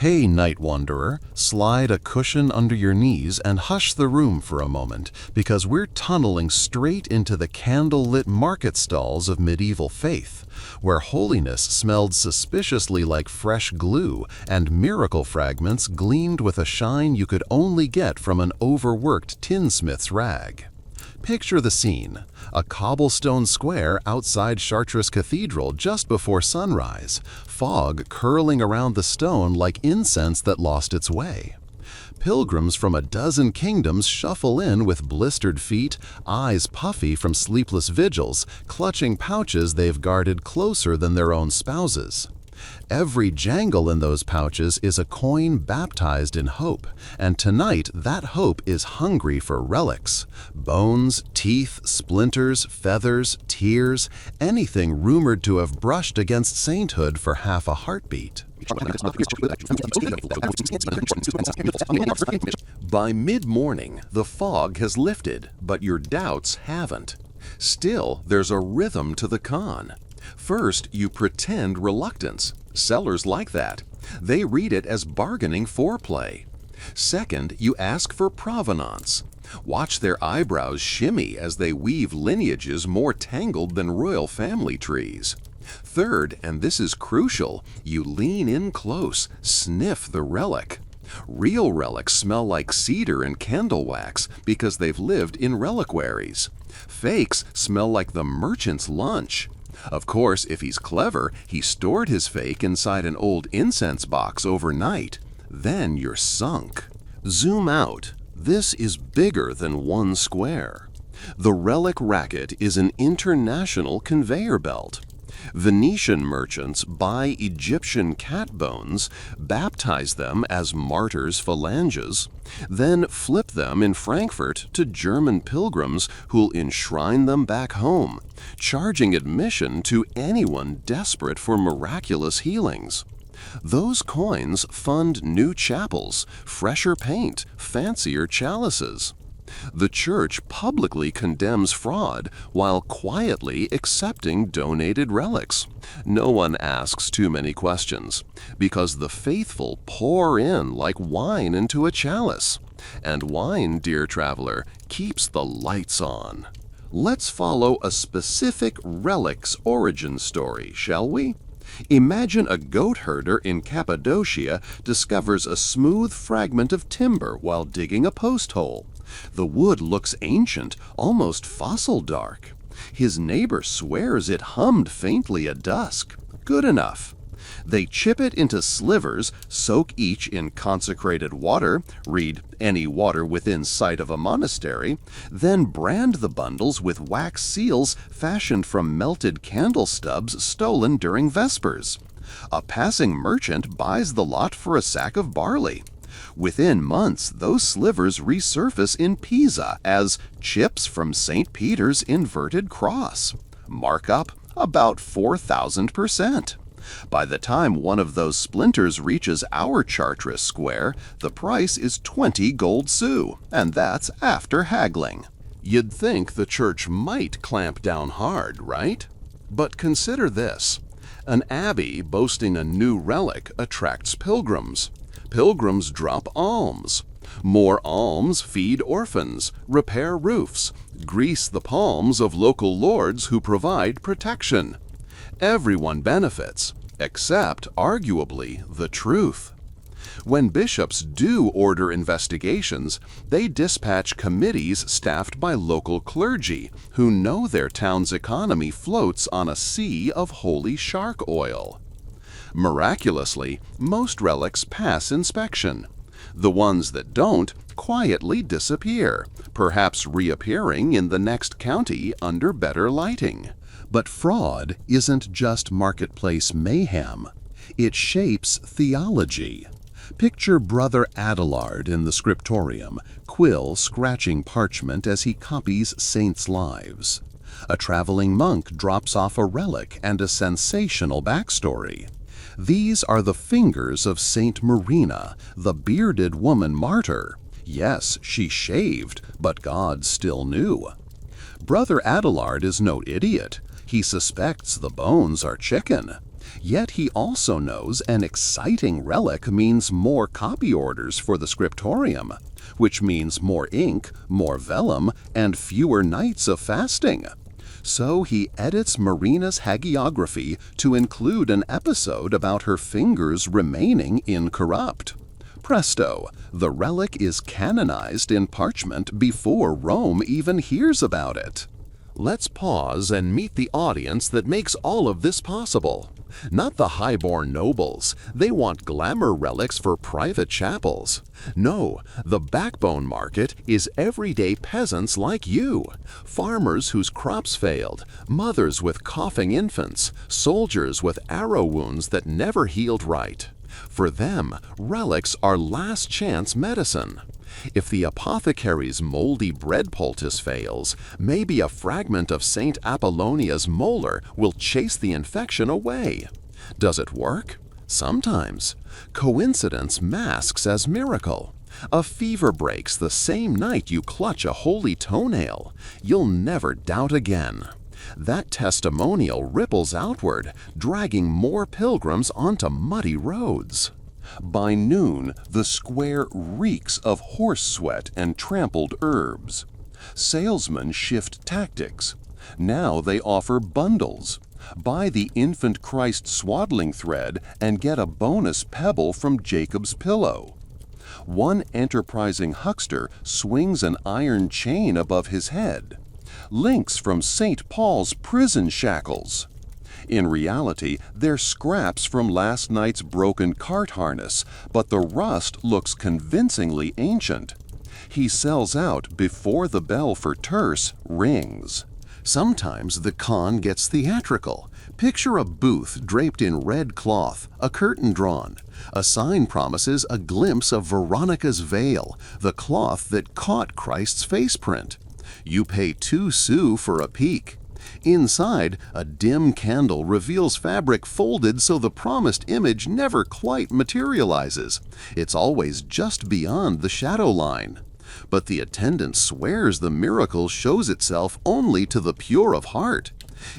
Hey, night wanderer, slide a cushion under your knees and hush the room for a moment, because we're tunneling straight into the candle-lit market stalls of medieval faith, where holiness smelled suspiciously like fresh glue and miracle fragments gleamed with a shine you could only get from an overworked tinsmith's rag. Picture the scene: a cobblestone square outside Chartres Cathedral just before sunrise, fog curling around the stone like incense that lost its way. Pilgrims from a dozen kingdoms shuffle in with blistered feet, eyes puffy from sleepless vigils, clutching pouches they've guarded closer than their own spouses. Every jangle in those pouches is a coin baptized in hope, and tonight that hope is hungry for relics: bones, teeth, splinters, feathers, tears, anything rumored to have brushed against sainthood for half a heartbeat. By mid-morning, the fog has lifted, but your doubts haven't. Still, there's a rhythm to the con. First, you pretend reluctance. Sellers like that. They read it as bargaining foreplay. Second, you ask for provenance. Watch their eyebrows shimmy as they weave lineages more tangled than royal family trees. Third, and this is crucial, you lean in close, sniff the relic. Real relics smell like cedar and candle wax because they've lived in reliquaries. Fakes smell like the merchant's lunch. Of course, if he's clever, he stored his fake inside an old incense box overnight. Then you're sunk. Zoom out. This is bigger than one square. The relic racket is an international conveyor belt. Venetian merchants buy Egyptian cat bones, baptize them as martyrs' phalanges, then flip them in Frankfurt to German pilgrims who'll enshrine them back home, charging admission to anyone desperate for miraculous healings. Those coins fund new chapels, fresher paint, fancier chalices. The Church publicly condemns fraud while quietly accepting donated relics. No one asks too many questions, because the faithful pour in like wine into a chalice. And wine, dear traveler, keeps the lights on. Let's follow a specific relic's origin story, shall we? Imagine a goat herder in Cappadocia discovers a smooth fragment of timber while digging a post hole. The wood looks ancient, almost fossil dark. His neighbor swears it hummed faintly at dusk. Good enough. They chip it into slivers, soak each in consecrated water, read any water within sight of a monastery, then brand the bundles with wax seals fashioned from melted candle stubs stolen during Vespers. A passing merchant buys the lot for a sack of barley. Within months, those slivers resurface in Pisa as chips from St. Peter's inverted cross. Markup about 4,000%. By the time one of those splinters reaches our Chartres square, the price is 20 gold sous, and that's after haggling. You'd think the Church might clamp down hard, right? But consider this. An abbey boasting a new relic attracts pilgrims. Pilgrims drop alms. More alms feed orphans, repair roofs, grease the palms of local lords who provide protection. Everyone benefits, except, arguably, the truth. When bishops do order investigations, they dispatch committees staffed by local clergy who know their town's economy floats on a sea of holy shark oil. Miraculously, most relics pass inspection. The ones that don't quietly disappear, perhaps reappearing in the next county under better lighting. But fraud isn't just marketplace mayhem. It shapes theology. Picture Brother Adelard in the scriptorium, quill scratching parchment as he copies saints' lives. A traveling monk drops off a relic and a sensational backstory. These are the fingers of Saint Marina, the bearded woman martyr. Yes, she shaved, but God still knew. Brother Adelard is no idiot. He suspects the bones are chicken. Yet he also knows an exciting relic means more copy orders for the scriptorium, which means more ink, more vellum, and fewer nights of fasting. So he edits Marina's hagiography to include an episode about her fingers remaining incorrupt. Presto, the relic is canonized in parchment before Rome even hears about it. Let's pause and meet the audience that makes all of this possible. Not the highborn nobles. They want glamour relics for private chapels. No, the backbone market is everyday peasants like you. Farmers whose crops failed, mothers with coughing infants, soldiers with arrow wounds that never healed right. For them, relics are last chance medicine. If the apothecary's moldy bread poultice fails, maybe a fragment of Saint Apollonia's molar will chase the infection away. Does it work? Sometimes. Coincidence masks as miracle. A fever breaks the same night you clutch a holy toenail. You'll never doubt again. That testimonial ripples outward, dragging more pilgrims onto muddy roads. By noon, the square reeks of horse sweat and trampled herbs. Salesmen shift tactics. Now they offer bundles. Buy the infant Christ swaddling thread and get a bonus pebble from Jacob's pillow. One enterprising huckster swings an iron chain above his head. Links from St. Paul's prison shackles. In reality, they're scraps from last night's broken cart harness, but the rust looks convincingly ancient. He sells out before the bell for terce rings. Sometimes the con gets theatrical. Picture a booth draped in red cloth, a curtain drawn. A sign promises a glimpse of Veronica's veil, the cloth that caught Christ's face print. You pay 2 sous for a peek. Inside, a dim candle reveals fabric folded so the promised image never quite materializes. It's always just beyond the shadow line. But the attendant swears the miracle shows itself only to the pure of heart.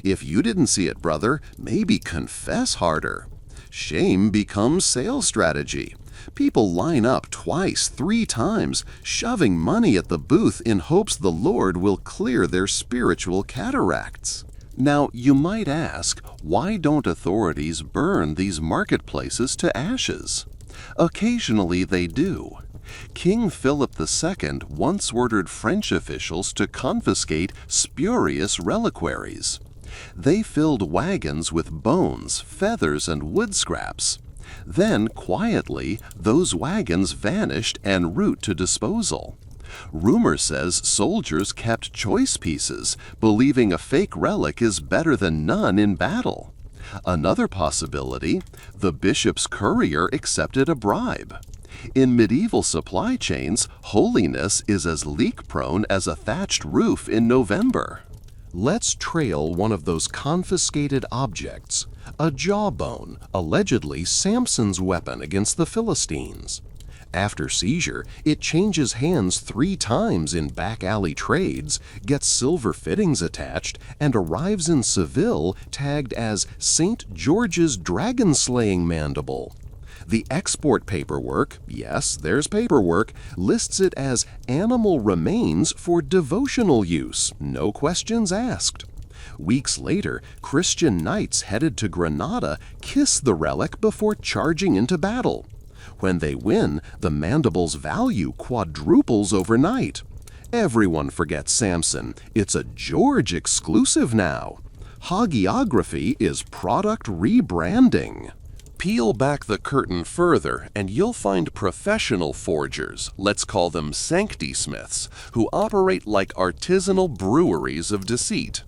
If you didn't see it, brother, maybe confess harder. Shame becomes sales strategy. People line up 2, 3 times, shoving money at the booth in hopes the Lord will clear their spiritual cataracts. Now, you might ask, why don't authorities burn these marketplaces to ashes? Occasionally they do. King Philip II once ordered French officials to confiscate spurious reliquaries. They filled wagons with bones, feathers, and wood scraps. Then, quietly, those wagons vanished en route to disposal. Rumor says soldiers kept choice pieces, believing a fake relic is better than none in battle. Another possibility, the bishop's courier accepted a bribe. In medieval supply chains, holiness is as leak-prone as a thatched roof in November. Let's trail one of those confiscated objects, a jawbone, allegedly Samson's weapon against the Philistines. After seizure, it changes hands 3 times in back-alley trades, gets silver fittings attached, and arrives in Seville tagged as St. George's dragon-slaying mandible. The export paperwork, yes, there's paperwork, lists it as animal remains for devotional use, no questions asked. Weeks later, Christian knights headed to Granada kiss the relic before charging into battle. When they win, the mandible's value quadruples overnight. Everyone forgets Samson. It's a George exclusive now. Hagiography is product rebranding. Peel back the curtain further and you'll find professional forgers, let's call them sanctismiths, who operate like artisanal breweries of deceit.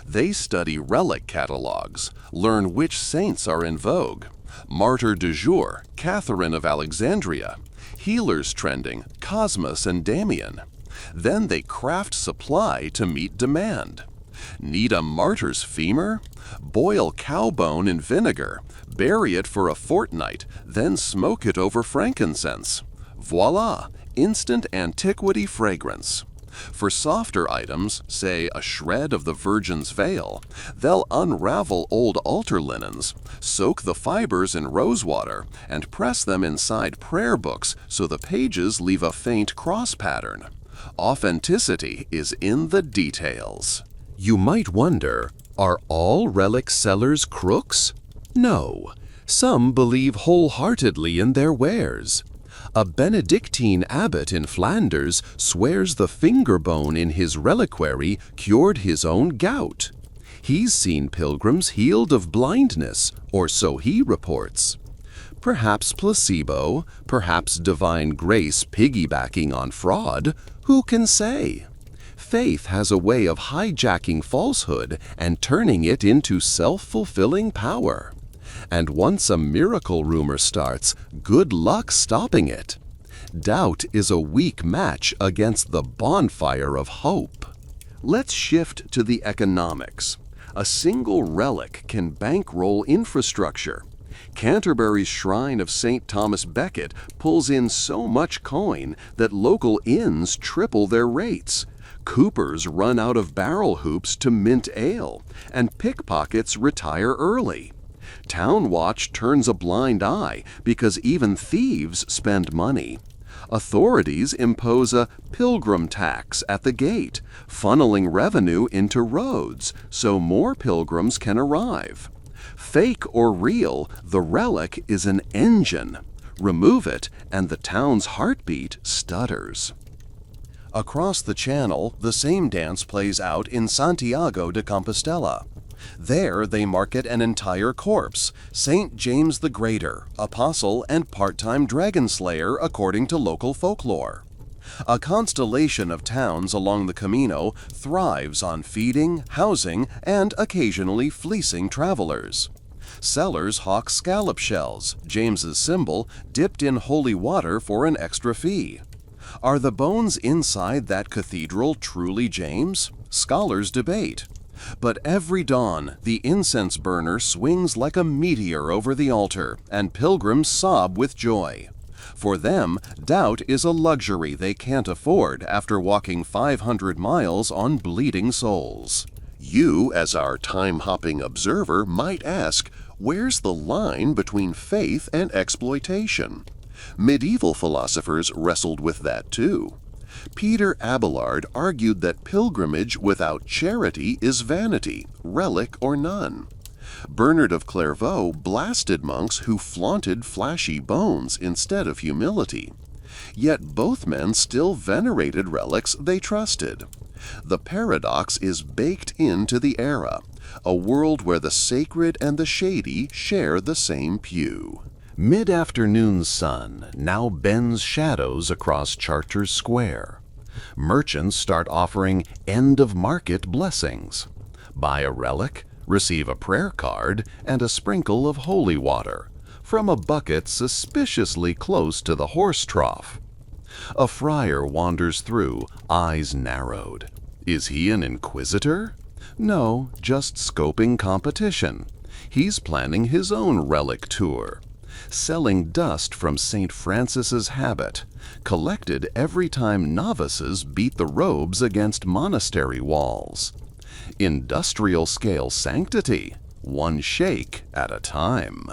They study relic catalogs, learn which saints are in vogue. Martyr du jour, Catherine of Alexandria. Healers trending, Cosmas and Damian. Then they craft supply to meet demand. Need a martyr's femur? Boil cow bone in vinegar, bury it for a fortnight, then smoke it over frankincense. Voila! Instant antiquity fragrance. For softer items, say a shred of the Virgin's veil, they'll unravel old altar linens, soak the fibers in rosewater, and press them inside prayer books so the pages leave a faint cross pattern. Authenticity is in the details. You might wonder, are all relic sellers crooks? No. Some believe wholeheartedly in their wares. A Benedictine abbot in Flanders swears the finger bone in his reliquary cured his own gout. He's seen pilgrims healed of blindness, or so he reports. Perhaps placebo, perhaps divine grace piggybacking on fraud, who can say? Faith has a way of hijacking falsehood and turning it into self-fulfilling power. And once a miracle rumor starts, good luck stopping it. Doubt is a weak match against the bonfire of hope. Let's shift to the economics. A single relic can bankroll infrastructure. Canterbury's Shrine of St. Thomas Becket pulls in so much coin that local inns triple their rates. Coopers run out of barrel hoops to mint ale, and pickpockets retire early. Town Watch turns a blind eye because even thieves spend money. Authorities impose a pilgrim tax at the gate, funneling revenue into roads so more pilgrims can arrive. Fake or real, the relic is an engine. Remove it, and the town's heartbeat stutters. Across the channel, the same dance plays out in Santiago de Compostela. There they market an entire corpse, St. James the Greater, apostle and part-time dragon slayer according to local folklore. A constellation of towns along the Camino thrives on feeding, housing, and occasionally fleecing travelers. Sellers hawk scallop shells, James's symbol, dipped in holy water for an extra fee. Are the bones inside that cathedral truly James? Scholars debate. But every dawn, the incense burner swings like a meteor over the altar, and pilgrims sob with joy. For them, doubt is a luxury they can't afford after walking 500 miles on bleeding soles. You, as our time-hopping observer, might ask, where's the line between faith and exploitation? Medieval philosophers wrestled with that too. Peter Abelard argued that pilgrimage without charity is vanity, relic or none. Bernard of Clairvaux blasted monks who flaunted flashy bones instead of humility. Yet both men still venerated relics they trusted. The paradox is baked into the era, a world where the sacred and the shady share the same pew. Mid-afternoon sun now bends shadows across Chartres Square. Merchants start offering end-of-market blessings. Buy a relic, receive a prayer card, and a sprinkle of holy water from a bucket suspiciously close to the horse trough. A friar wanders through, eyes narrowed. Is he an inquisitor? No, just scoping competition. He's planning his own relic tour. Selling dust from St. Francis's habit, collected every time novices beat the robes against monastery walls. Industrial-scale sanctity, one shake at a time.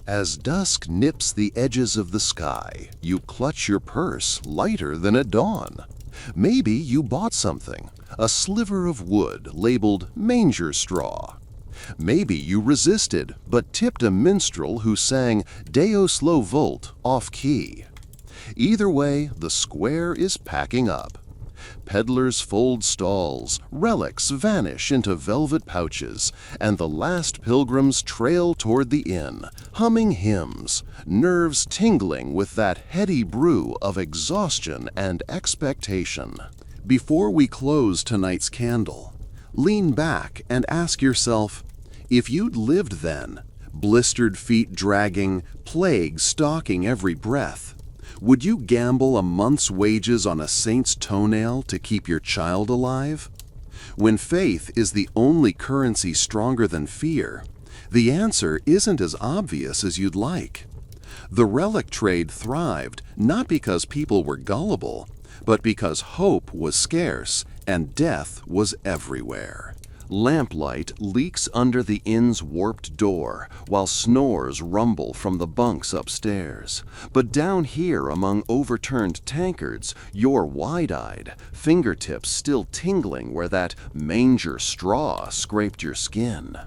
As dusk nips the edges of the sky, you clutch your purse lighter than at dawn. Maybe you bought something, a sliver of wood labeled manger straw. Maybe you resisted, but tipped a minstrel who sang Deus lo volt off-key. Either way, the square is packing up. Peddlers fold stalls, relics vanish into velvet pouches, and the last pilgrims trail toward the inn, humming hymns, nerves tingling with that heady brew of exhaustion and expectation. Before we close tonight's candle, lean back and ask yourself, if you'd lived then, blistered feet dragging, plague stalking every breath, would you gamble a month's wages on a saint's toenail to keep your child alive? When faith is the only currency stronger than fear, the answer isn't as obvious as you'd like. The relic trade thrived not because people were gullible, but because hope was scarce and death was everywhere. Lamplight leaks under the inn's warped door, while snores rumble from the bunks upstairs. But down here among overturned tankards, you're wide-eyed, fingertips still tingling where that manger straw scraped your skin.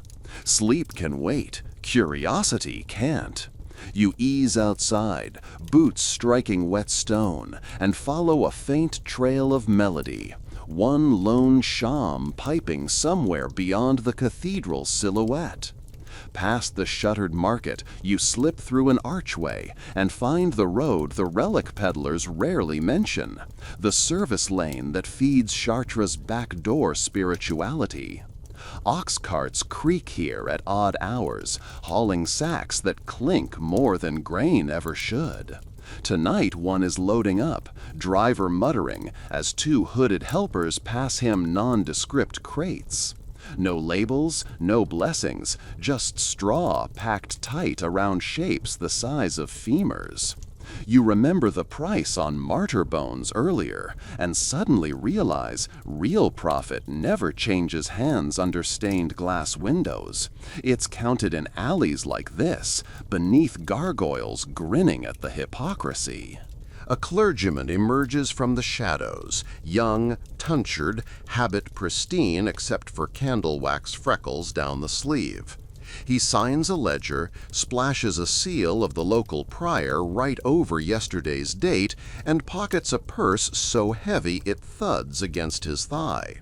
Sleep can wait, curiosity can't. You ease outside, boots striking wet stone, and follow a faint trail of melody. One lone sham piping somewhere beyond the cathedral's silhouette. Past the shuttered market, you slip through an archway and find the road the relic peddlers rarely mention, the service lane that feeds Chartres' backdoor spirituality. Ox carts creak here at odd hours, hauling sacks that clink more than grain ever should. Tonight one is loading up, driver muttering as two hooded helpers pass him nondescript crates. No labels, no blessings, just straw packed tight around shapes the size of femurs. You remember the price on martyr bones earlier and suddenly realize real profit never changes hands under stained glass windows. It's counted in alleys like this, beneath gargoyles grinning at the hypocrisy. A clergyman emerges from the shadows, young, tonsured, habit pristine except for candle wax freckles down the sleeve. He signs a ledger, splashes a seal of the local prior right over yesterday's date, and pockets a purse so heavy it thuds against his thigh.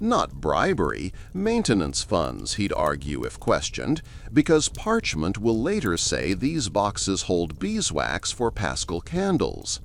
Not bribery, maintenance funds, he'd argue if questioned, because parchment will later say these boxes hold beeswax for paschal candles.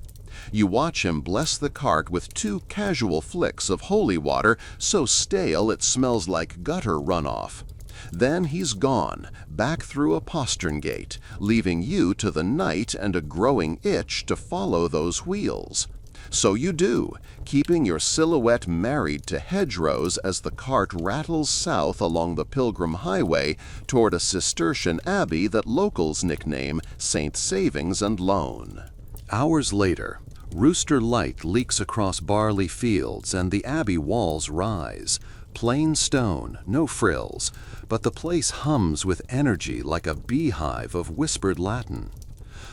You watch him bless the cart with 2 casual flicks of holy water so stale it smells like gutter runoff. Then he's gone, back through a postern gate, leaving you to the night and a growing itch to follow those wheels. So you do, keeping your silhouette married to hedgerows as the cart rattles south along the Pilgrim Highway toward a Cistercian abbey that locals nickname St. Savings and Loan. Hours later, rooster light leaks across barley fields and the abbey walls rise. Plain stone, no frills, but the place hums with energy like a beehive of whispered Latin.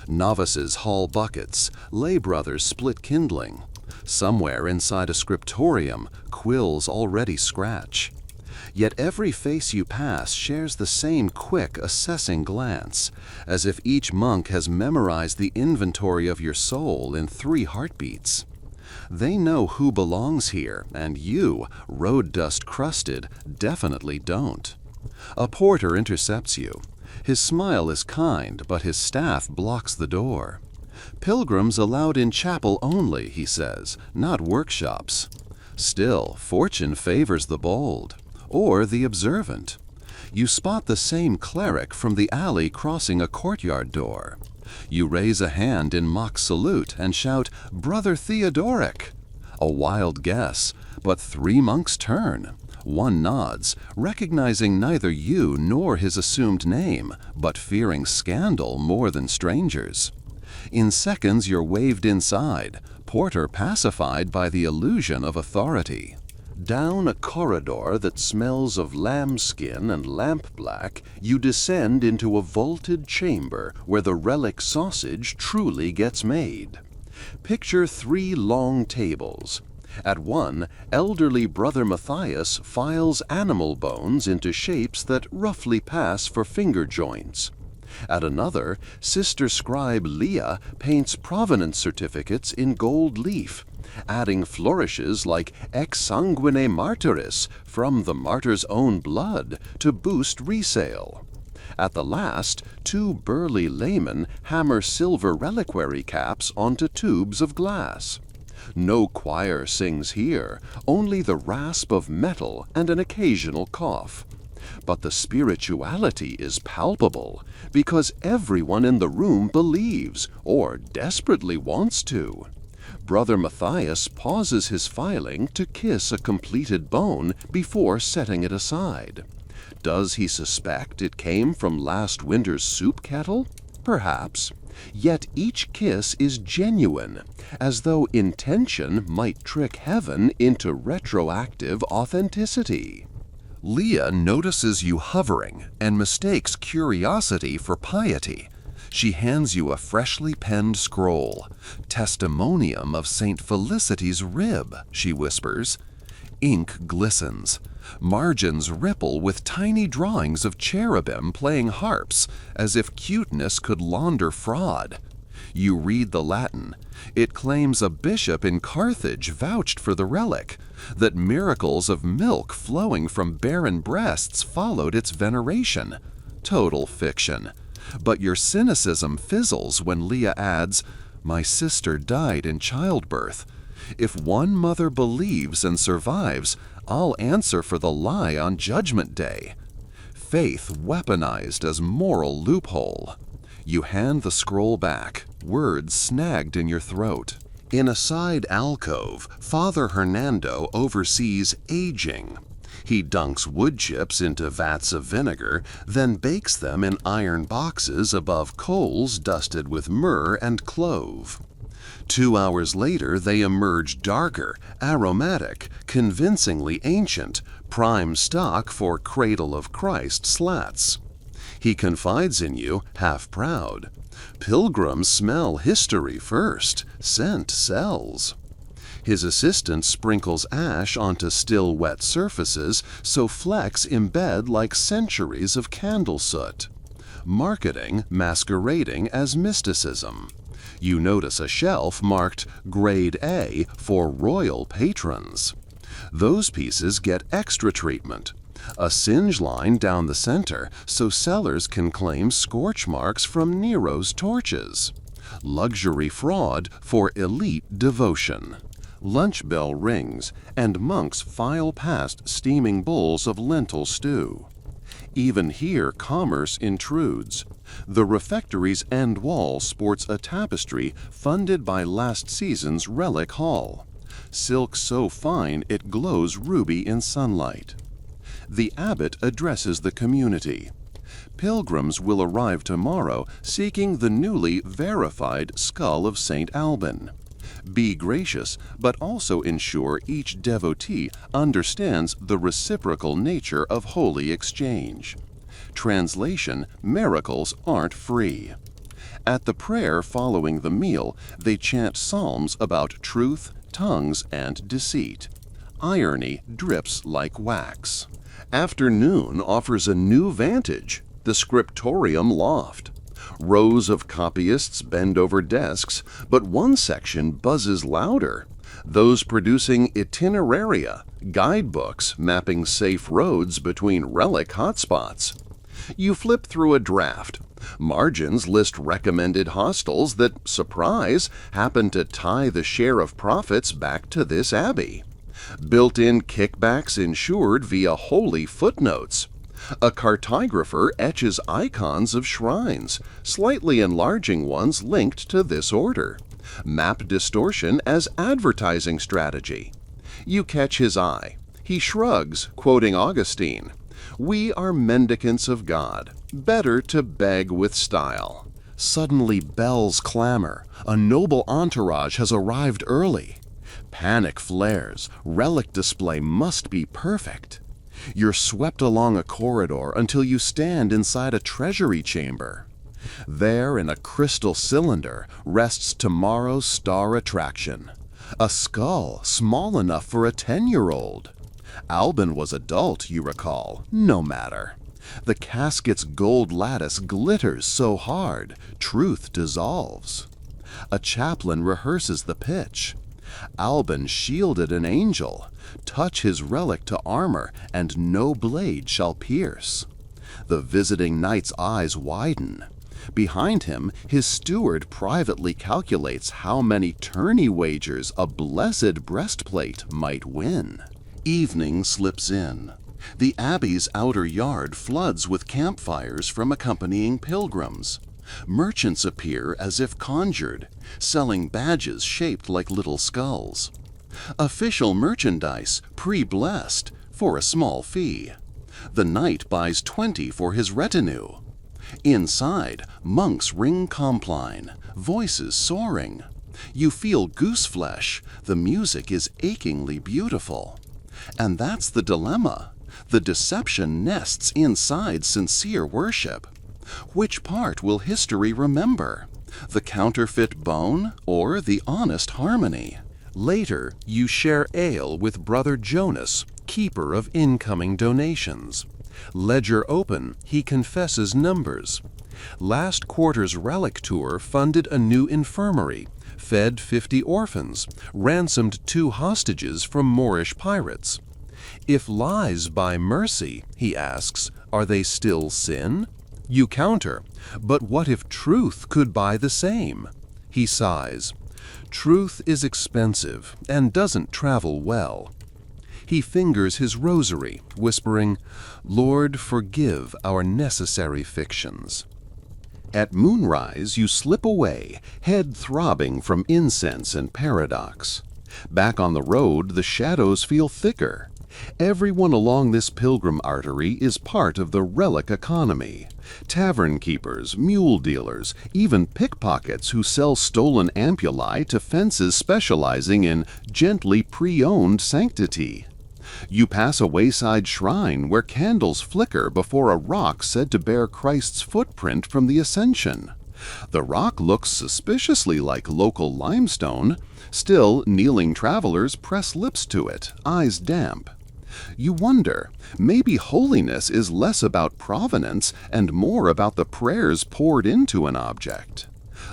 Novices haul buckets, lay brothers split kindling. Somewhere inside a scriptorium, quills already scratch. Yet every face you pass shares the same quick, assessing glance, as if each monk has memorized the inventory of your soul in 3 heartbeats. They know who belongs here, and you, road dust crusted, definitely don't. A porter intercepts you. His smile is kind, but his staff blocks the door. Pilgrims allowed in chapel only, he says, not workshops. Still, fortune favors the bold, or the observant. You spot the same cleric from the alley crossing a courtyard door. You raise a hand in mock salute and shout, "Brother Theodoric!" A wild guess, but 3 monks turn. One nods, recognizing neither you nor his assumed name, but fearing scandal more than strangers. In seconds you're waved inside, porter pacified by the illusion of authority. Down a corridor that smells of lambskin and lampblack, you descend into a vaulted chamber where the relic sausage truly gets made. Picture 3 long tables. At one, elderly Brother Matthias files animal bones into shapes that roughly pass for finger joints. At another, Sister Scribe Leah paints provenance certificates in gold leaf, adding flourishes like ex sanguine martyris, from the martyr's own blood, to boost resale. At the last, 2 burly laymen hammer silver reliquary caps onto tubes of glass. No choir sings here, only the rasp of metal and an occasional cough. But the spirituality is palpable, because everyone in the room believes, or desperately wants to. Brother Matthias pauses his filing to kiss a completed bone before setting it aside. Does he suspect it came from last winter's soup kettle? Perhaps. Yet each kiss is genuine, as though intention might trick heaven into retroactive authenticity. Leah notices you hovering and mistakes curiosity for piety. She hands you a freshly penned scroll. "Testimonium of Saint Felicity's rib," she whispers. Ink glistens. Margins ripple with tiny drawings of cherubim playing harps, as if cuteness could launder fraud. You read the Latin. It claims a bishop in Carthage vouched for the relic, that miracles of milk flowing from barren breasts followed its veneration. Total fiction. But your cynicism fizzles when Leah adds, "My sister died in childbirth. If one mother believes and survives, I'll answer for the lie on Judgment Day." Faith weaponized as moral loophole. You hand the scroll back, words snagged in your throat. In a side alcove, Father Hernando oversees aging. He dunks wood chips into vats of vinegar, then bakes them in iron boxes above coals dusted with myrrh and clove. 2 hours later, they emerge darker, aromatic, convincingly ancient, prime stock for Cradle of Christ slats. He confides in you, half proud. Pilgrims smell history first. Scent sells. His assistant sprinkles ash onto still wet surfaces so flecks embed like centuries of candle soot. Marketing masquerading as mysticism. You notice a shelf marked Grade A for royal patrons. Those pieces get extra treatment. A singe line down the center so sellers can claim scorch marks from Nero's torches. Luxury fraud for elite devotion. Lunch bell rings, and monks file past steaming bowls of lentil stew. Even here commerce intrudes. The refectory's end wall sports a tapestry funded by last season's Relic Hall. Silk so fine it glows ruby in sunlight. The abbot addresses the community. Pilgrims will arrive tomorrow seeking the newly verified skull of St. Alban. Be gracious, but also ensure each devotee understands the reciprocal nature of holy exchange. Translation: miracles aren't free. At the prayer following the meal, they chant psalms about truth, tongues, and deceit. Irony drips like wax. Afternoon offers a new vantage, the scriptorium loft. Rows of copyists bend over desks, but one section buzzes louder. Those producing itineraria, guidebooks mapping safe roads between relic hotspots. You flip through a draft. Margins list recommended hostels that, surprise, happen to tie the share of profits back to this abbey. Built-in kickbacks insured via holy footnotes. A cartographer etches icons of shrines, slightly enlarging ones linked to this order. Map distortion as advertising strategy. You catch his eye. He shrugs, quoting Augustine, "We are mendicants of God. Better to beg with style." Suddenly bells clamor. A noble entourage has arrived early. Panic flares. Relic display must be perfect. You're swept along a corridor until you stand inside a treasury chamber. There, in a crystal cylinder, rests tomorrow's star attraction. A skull small enough for a 10-year-old. Alban was adult, you recall. No matter. The casket's gold lattice glitters so hard, truth dissolves. A chaplain rehearses the pitch. Alban shielded an angel. Touch his relic to armor, and no blade shall pierce. The visiting knight's eyes widen. Behind him, his steward privately calculates how many tourney wagers a blessed breastplate might win. Evening slips in. The abbey's outer yard floods with campfires from accompanying pilgrims. Merchants appear as if conjured, selling badges shaped like little skulls. Official merchandise, pre-blessed, for a small fee. The knight buys 20 for his retinue. Inside, monks ring compline, voices soaring. You feel goose flesh, the music is achingly beautiful. And that's the dilemma. The deception nests inside sincere worship. Which part will history remember? The counterfeit bone or the honest harmony? Later, you share ale with Brother Jonas, keeper of incoming donations. Ledger open, he confesses numbers. Last quarter's relic tour funded a new infirmary, fed 50 orphans, ransomed 2 hostages from Moorish pirates. If lies buy mercy, he asks, are they still sin? You counter, but what if truth could buy the same? He sighs. Truth is expensive and doesn't travel well. He fingers his rosary, whispering, Lord, forgive our necessary fictions. At moonrise, you slip away, head throbbing from incense and paradox. Back on the road, the shadows feel thicker. Everyone along this pilgrim artery is part of the relic economy. Tavern keepers, mule dealers, even pickpockets who sell stolen ampuli to fences specializing in gently pre-owned sanctity. You pass a wayside shrine where candles flicker before a rock said to bear Christ's footprint from the Ascension. The rock looks suspiciously like local limestone. Still, kneeling travelers press lips to it, eyes damp. You wonder, maybe holiness is less about provenance and more about the prayers poured into an object.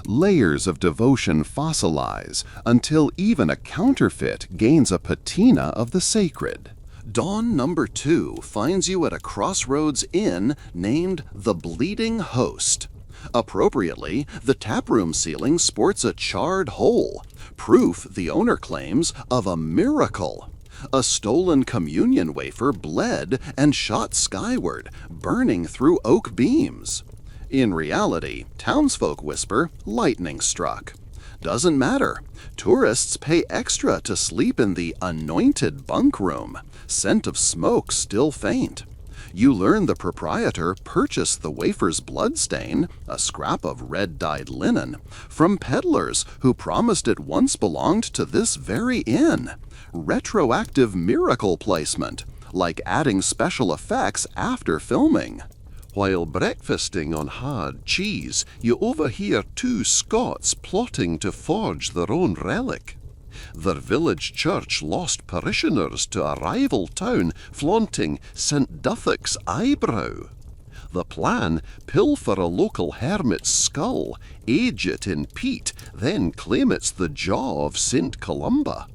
Layers of devotion fossilize until even a counterfeit gains a patina of the sacred. Dawn number 2 finds you at a crossroads inn named the Bleeding Host. Appropriately, the taproom ceiling sports a charred hole, proof, the owner claims, of a miracle. A stolen communion wafer bled and shot skyward, burning through oak beams. In reality, townsfolk whisper, lightning struck. Doesn't matter. Tourists pay extra to sleep in the anointed bunk room, scent of smoke still faint. You learn the proprietor purchased the wafer's bloodstain, a scrap of red-dyed linen, from peddlers who promised it once belonged to this very inn. Retroactive miracle placement, like adding special effects after filming. While breakfasting on hard cheese, you overhear 2 Scots plotting to forge their own relic. Their village church lost parishioners to a rival town flaunting St. Duthick's eyebrow. The plan, pilfer a local hermit's skull, age it in peat, then claim it's the jaw of St. Columba.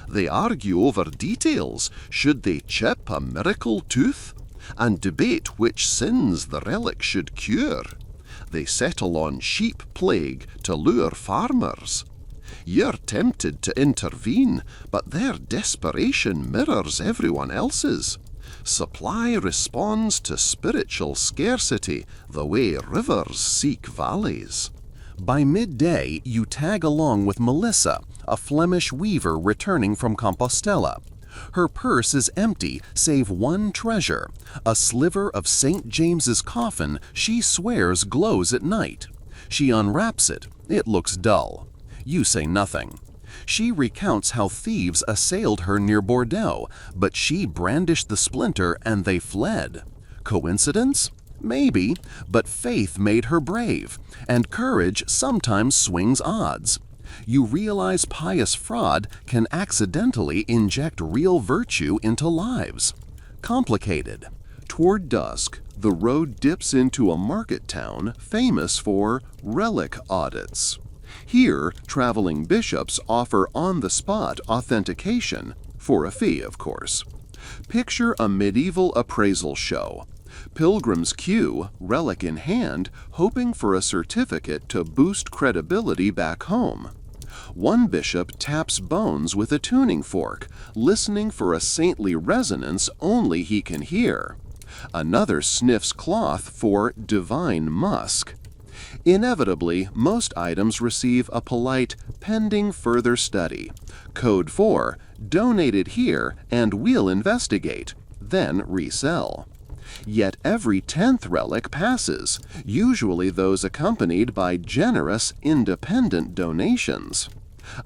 They argue over details. Should they chip a miracle tooth? And debate which sins the relic should cure. They settle on sheep plague to lure farmers. You're tempted to intervene, but their desperation mirrors everyone else's. Supply responds to spiritual scarcity the way rivers seek valleys. By midday, you tag along with Melissa, a Flemish weaver returning from Compostela. Her purse is empty save one treasure, a sliver of St. James's coffin she swears glows at night. She unwraps it. It looks dull. You say nothing. She recounts how thieves assailed her near Bordeaux, but she brandished the splinter and they fled. Coincidence? Maybe, but faith made her brave, and courage sometimes swings odds. You realize pious fraud can accidentally inject real virtue into lives. Complicated. Toward dusk, the road dips into a market town famous for relic audits. Here, traveling bishops offer on-the-spot authentication, for a fee, of course. Picture a medieval appraisal show. Pilgrims queue, relic in hand, hoping for a certificate to boost credibility back home. One bishop taps bones with a tuning fork, listening for a saintly resonance only he can hear. Another sniffs cloth for divine musk. Inevitably, most items receive a polite pending further study. Code 4, donated here and we'll investigate, then resell. Yet every 10th relic passes, usually those accompanied by generous, independent donations.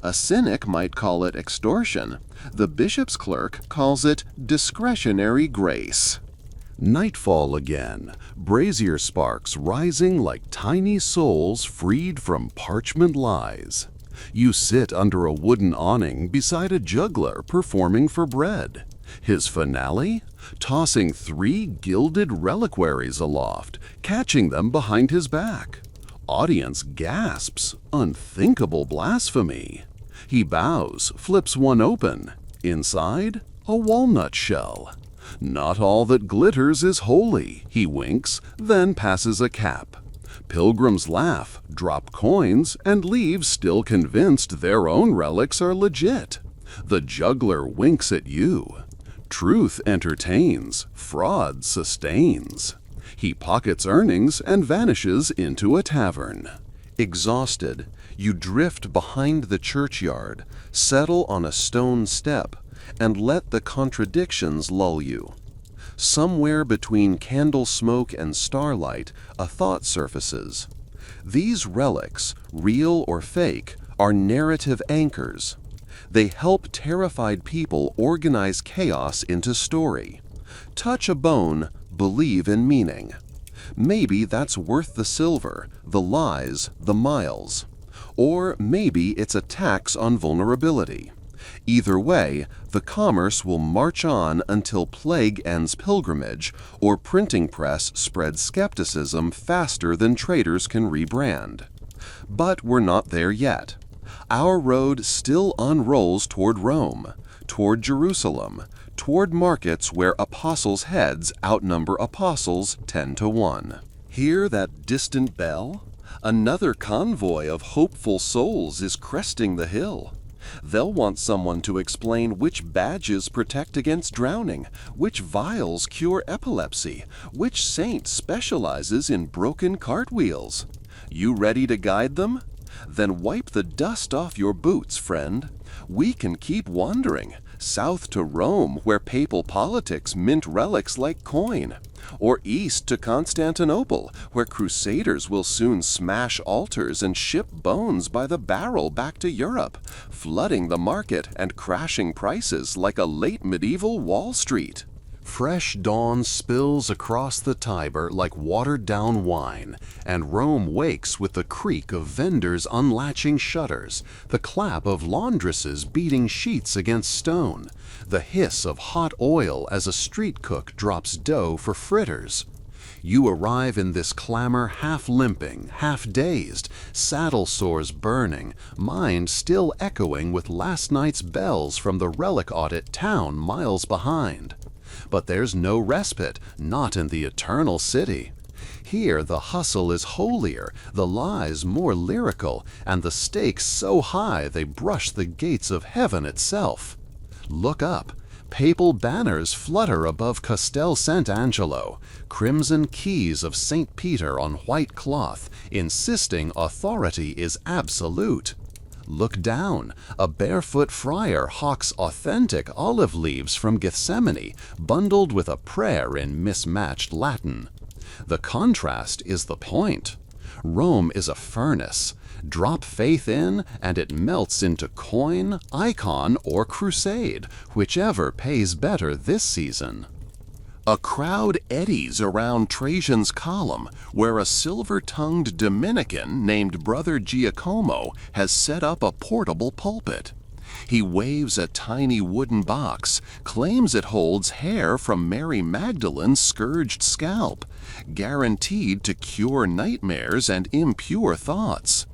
A cynic might call it extortion. The bishop's clerk calls it discretionary grace. Nightfall again, brazier sparks rising like tiny souls freed from parchment lies. You sit under a wooden awning beside a juggler performing for bread. His finale? Tossing 3 gilded reliquaries aloft, catching them behind his back. Audience gasps, unthinkable blasphemy. He bows, flips one open. Inside, a walnut shell. Not all that glitters is holy, he winks, then passes a cap. Pilgrims laugh, drop coins, and leave still convinced their own relics are legit. The juggler winks at you. Truth entertains, fraud sustains. He pockets earnings and vanishes into a tavern. Exhausted, you drift behind the churchyard, settle on a stone step, and let the contradictions lull you. Somewhere between candle smoke and starlight, a thought surfaces. These relics, real or fake, are narrative anchors. They help terrified people organize chaos into story. Touch a bone, believe in meaning. Maybe that's worth the silver, the lies, the miles. Or maybe it's a tax on vulnerability. Either way, the commerce will march on until plague ends pilgrimage or printing press spreads skepticism faster than traders can rebrand. But we're not there yet. Our road still unrolls toward Rome, toward Jerusalem, toward markets where apostles' heads outnumber apostles 10 to 1. Hear that distant bell? Another convoy of hopeful souls is cresting the hill. They'll want someone to explain which badges protect against drowning, which vials cure epilepsy, which saint specializes in broken cartwheels. You ready to guide them? Then wipe the dust off your boots, friend. We can keep wandering, south to Rome where papal politics mint relics like coin, or east to Constantinople where crusaders will soon smash altars and ship bones by the barrel back to Europe, flooding the market and crashing prices like a late medieval Wall Street. Fresh dawn spills across the Tiber like watered-down wine, and Rome wakes with the creak of vendors unlatching shutters, the clap of laundresses beating sheets against stone, the hiss of hot oil as a street cook drops dough for fritters. You arrive in this clamor half limping, half dazed, saddle sores burning, mind still echoing with last night's bells from the relic audit town miles behind. But there's no respite, not in the eternal city. Here the hustle is holier, the lies more lyrical, and the stakes so high they brush the gates of heaven itself. Look up. Papal banners flutter above Castel Sant'Angelo, crimson keys of St. Peter on white cloth, insisting authority is absolute. Look down. A barefoot friar hawks authentic olive leaves from Gethsemane, bundled with a prayer in mismatched Latin. The contrast is the point. Rome is a furnace. Drop faith in, and it melts into coin, icon, or crusade, whichever pays better this season. A crowd eddies around Trajan's column, where a silver-tongued Dominican named Brother Giacomo has set up a portable pulpit. He waves a tiny wooden box, claims it holds hair from Mary Magdalene's scourged scalp, guaranteed to cure nightmares and impure thoughts.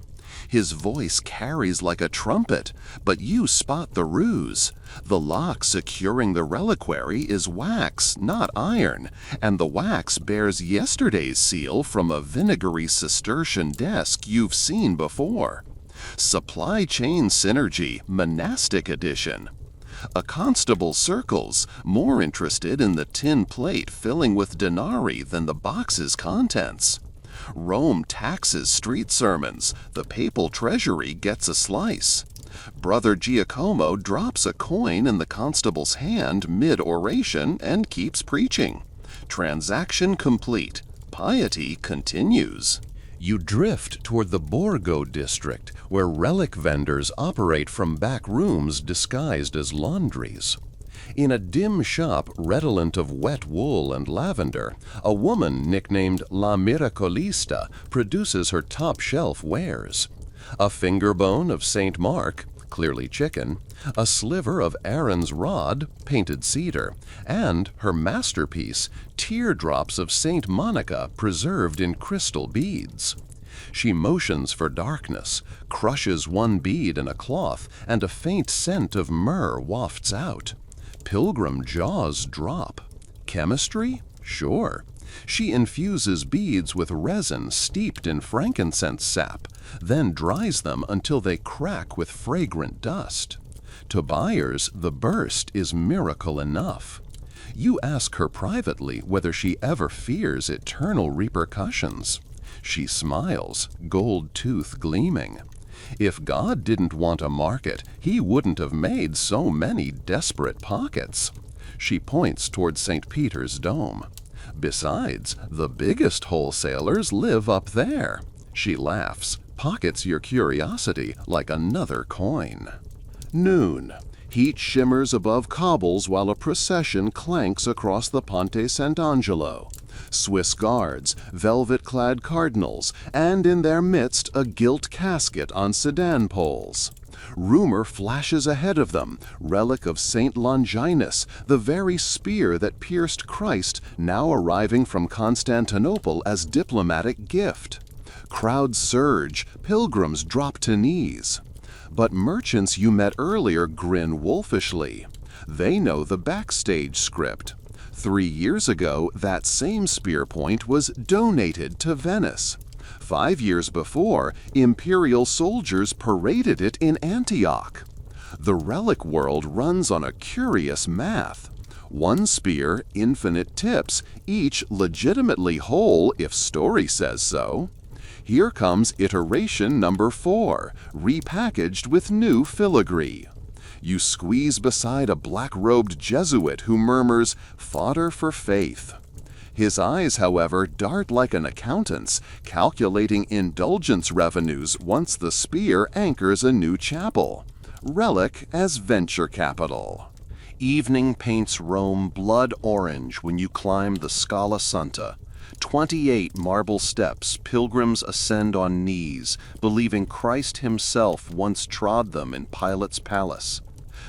His voice carries like a trumpet, but you spot the ruse. The lock securing the reliquary is wax, not iron, and the wax bears yesterday's seal from a vinegary Cistercian desk you've seen before. Supply chain synergy, monastic edition. A constable circles, more interested in the tin plate filling with denarii than the box's contents. Rome taxes street sermons, the papal treasury gets a slice. Brother Giacomo drops a coin in the constable's hand mid-oration and keeps preaching. Transaction complete. Piety continues. You drift toward the Borgo district, where relic vendors operate from back rooms disguised as laundries. In a dim shop redolent of wet wool and lavender, a woman nicknamed La Miracolista produces her top-shelf wares. A finger bone of St. Mark, clearly chicken, a sliver of Aaron's rod, painted cedar, and her masterpiece, teardrops of St. Monica preserved in crystal beads. She motions for darkness, crushes one bead in a cloth, and a faint scent of myrrh wafts out. Pilgrim jaws drop. Chemistry? Sure. She infuses beads with resin steeped in frankincense sap, then dries them until they crack with fragrant dust. To buyers, the burst is miracle enough. You ask her privately whether she ever fears eternal repercussions. She smiles, gold tooth gleaming. If God didn't want a market, he wouldn't have made so many desperate pockets. She points toward St. Peter's Dome. Besides, the biggest wholesalers live up there. She laughs, pockets your curiosity like another coin. Noon. Heat shimmers above cobbles while a procession clanks across the Ponte Sant'Angelo. Swiss guards, velvet-clad cardinals, and in their midst a gilt casket on sedan poles. Rumor flashes ahead of them, relic of Saint Longinus, the very spear that pierced Christ, now arriving from Constantinople as diplomatic gift. Crowds surge, pilgrims drop to knees. But merchants you met earlier grin wolfishly. They know the backstage script. 3 years ago, that same spear point was donated to Venice. 5 years before, imperial soldiers paraded it in Antioch. The relic world runs on a curious math. One spear, infinite tips, each legitimately whole if story says so. Here comes iteration number 4, repackaged with new filigree. You squeeze beside a black-robed Jesuit who murmurs, "Fodder for faith." His eyes, however, dart like an accountant's, calculating indulgence revenues once the spear anchors a new chapel. Relic as venture capital. Evening paints Rome blood orange when you climb the Scala Santa. 28 marble steps pilgrims ascend on knees, believing Christ himself once trod them in Pilate's palace.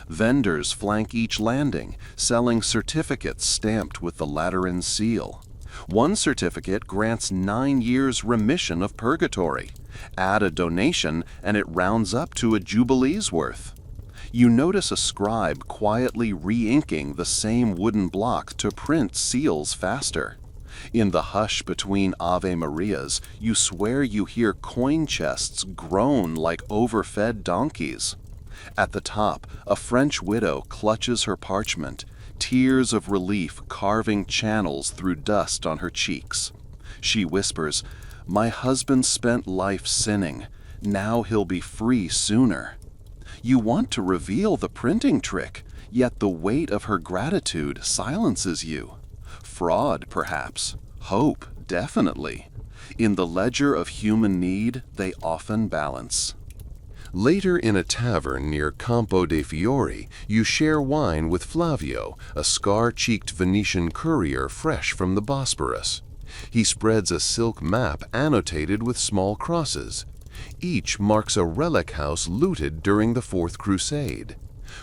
Vendors flank each landing, selling certificates stamped with the Lateran seal. One certificate grants 9 years remission of purgatory. Add a donation, and it rounds up to a jubilee's worth. You notice a scribe quietly re-inking the same wooden block to print seals faster. In the hush between Ave Marias, you swear you hear coin chests groan like overfed donkeys. At the top, a French widow clutches her parchment, tears of relief carving channels through dust on her cheeks. She whispers, "My husband spent life sinning. Now he'll be free sooner." You want to reveal the printing trick, yet the weight of her gratitude silences you. Fraud, perhaps. Hope, definitely. In the ledger of human need, they often balance. Later in a tavern near Campo dei Fiori, you share wine with Flavio, a scar-cheeked Venetian courier fresh from the Bosporus. He spreads a silk map annotated with small crosses. Each marks a relic house looted during the Fourth Crusade.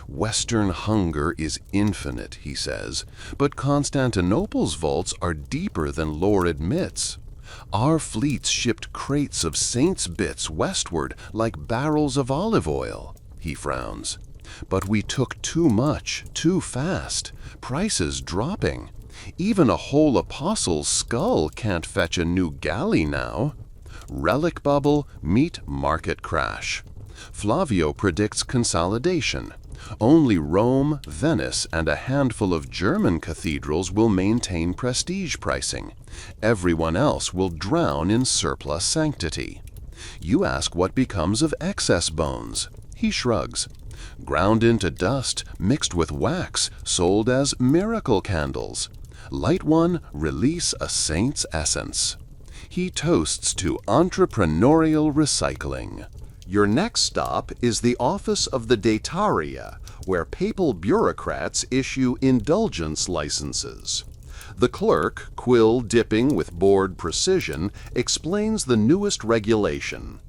Western hunger is infinite, he says, but Constantinople's vaults are deeper than lore admits. Our fleets shipped crates of saints' bits westward like barrels of olive oil, he frowns. But we took too much, too fast, prices dropping. Even a whole apostle's skull can't fetch a new galley now. Relic bubble, meet market crash. Flavio predicts consolidation. Only Rome, Venice, and a handful of German cathedrals will maintain prestige pricing. Everyone else will drown in surplus sanctity. You ask what becomes of excess bones. He shrugs. Ground into dust, mixed with wax, sold as miracle candles. Light one, release a saint's essence. He toasts to entrepreneurial recycling. Your next stop is the office of the Dataria, where papal bureaucrats issue indulgence licenses. The clerk, quill dipping with bored precision, explains the newest regulation.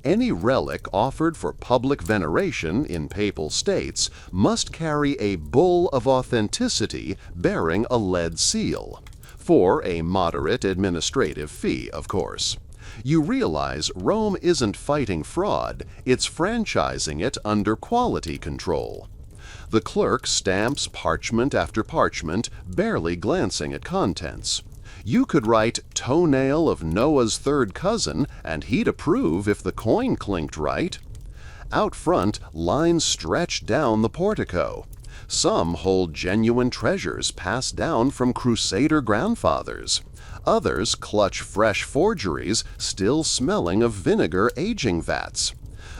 Any relic offered for public veneration in papal states must carry a bull of authenticity bearing a lead seal, for a moderate administrative fee, of course. You realize Rome isn't fighting fraud, it's franchising it under quality control. The clerk stamps parchment after parchment, barely glancing at contents. You could write "toenail of Noah's third cousin," and he'd approve if the coin clinked right. Out front, lines stretch down the portico. Some hold genuine treasures passed down from Crusader grandfathers. Others clutch fresh forgeries still smelling of vinegar aging vats.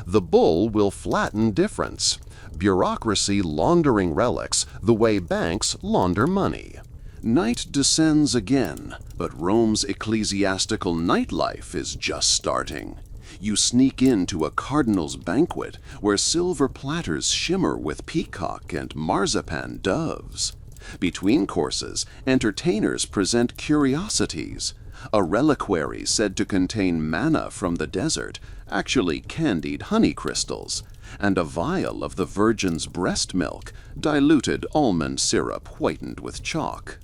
The bull will flatten difference. Bureaucracy laundering relics the way banks launder money. Night descends again, but Rome's ecclesiastical nightlife is just starting. You sneak into a cardinal's banquet where silver platters shimmer with peacock and marzipan doves. Between courses, entertainers present curiosities. A reliquary said to contain manna from the desert, actually candied honey crystals, and a vial of the Virgin's breast milk, diluted almond syrup whitened with chalk.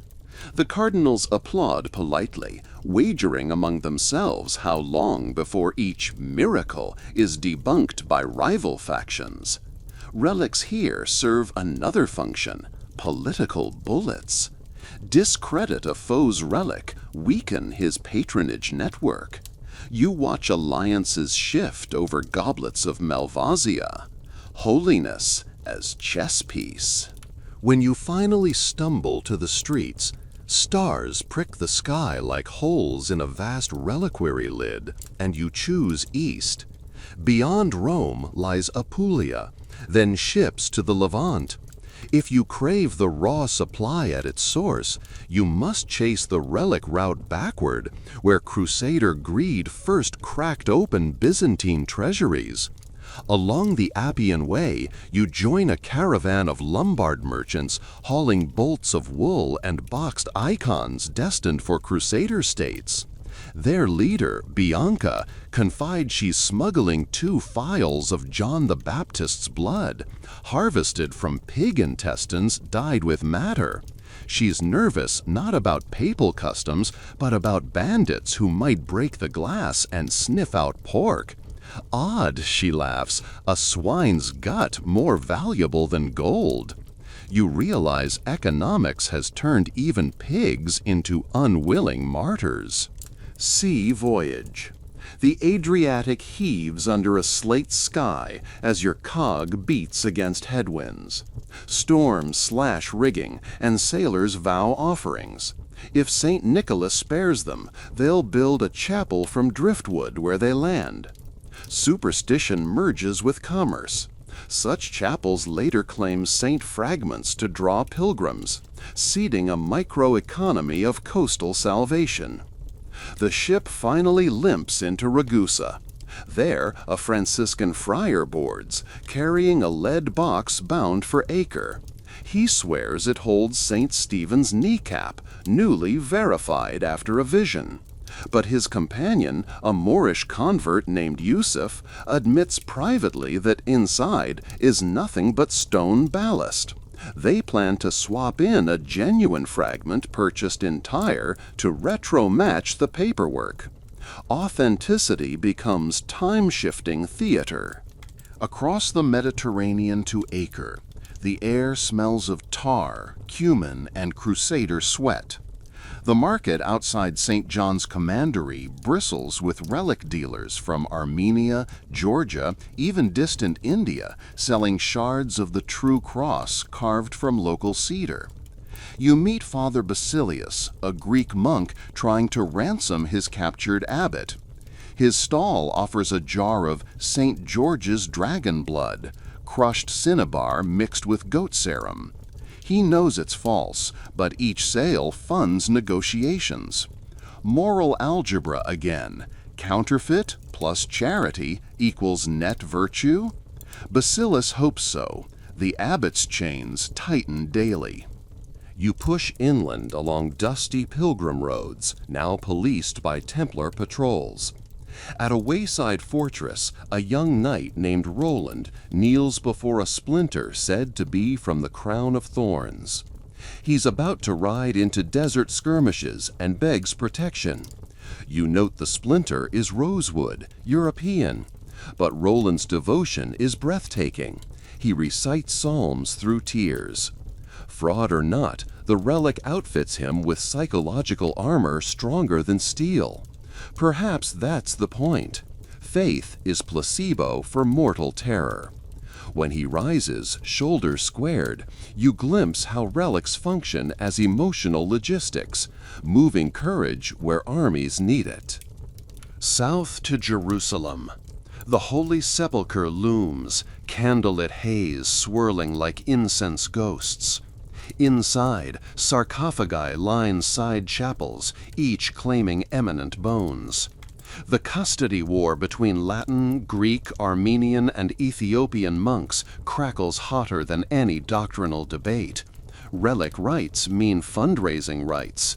The cardinals applaud politely, wagering among themselves how long before each miracle is debunked by rival factions. Relics here serve another function: political bullets. Discredit a foe's relic, weaken his patronage network. You watch alliances shift over goblets of Malvasia. Holiness as chess piece. When you finally stumble to the streets, stars prick the sky like holes in a vast reliquary lid, and you choose east. Beyond Rome lies Apulia, then ships to the Levant. If you crave the raw supply at its source, you must chase the relic route backward, where Crusader greed first cracked open Byzantine treasuries. Along the Appian Way, you join a caravan of Lombard merchants hauling bolts of wool and boxed icons destined for Crusader states. Their leader, Bianca, confides she's smuggling 2 phials of John the Baptist's blood, harvested from pig intestines dyed with madder. She's nervous not about papal customs, but about bandits who might break the glass and sniff out pork. Odd, she laughs, a swine's gut more valuable than gold. You realize economics has turned even pigs into unwilling martyrs. Sea voyage. The Adriatic heaves under a slate sky as your cog beats against headwinds. Storms slash rigging, and sailors vow offerings. If St. Nicholas spares them, they'll build a chapel from driftwood where they land. Superstition merges with commerce. Such chapels later claim saint fragments to draw pilgrims, seeding a microeconomy of coastal salvation. The ship finally limps into Ragusa. There, a Franciscan friar boards, carrying a lead box bound for Acre. He swears it holds St. Stephen's kneecap, newly verified after a vision. But his companion, a Moorish convert named Yusuf, admits privately that inside is nothing but stone ballast. They plan to swap in a genuine fragment purchased in Tyre to retro-match the paperwork. Authenticity becomes time-shifting theater. Across the Mediterranean to Acre, the air smells of tar, cumin, and Crusader sweat. The market outside St. John's Commandery bristles with relic dealers from Armenia, Georgia, even distant India, selling shards of the true cross carved from local cedar. You meet Father Basilius, a Greek monk trying to ransom his captured abbot. His stall offers a jar of St. George's dragon blood, crushed cinnabar mixed with goat serum. He knows it's false, but each sale funds negotiations. Moral algebra again. Counterfeit plus charity equals net virtue? Bacillus hopes so. The abbot's chains tighten daily. You push inland along dusty pilgrim roads, now policed by Templar patrols. At a wayside fortress, a young knight named Roland kneels before a splinter said to be from the crown of thorns. He's about to ride into desert skirmishes and begs protection. You note the splinter is rosewood, European, but Roland's devotion is breathtaking. He recites psalms through tears. Fraud or not, the relic outfits him with psychological armor stronger than steel. Perhaps that's the point. Faith is placebo for mortal terror. When he rises, shoulders squared, you glimpse how relics function as emotional logistics, moving courage where armies need it. South to Jerusalem. The Holy Sepulchre looms, candlelit haze swirling like incense ghosts. Inside, sarcophagi line side chapels, each claiming eminent bones. The custody war between Latin, Greek, Armenian, and Ethiopian monks crackles hotter than any doctrinal debate. Relic rites mean fundraising rites.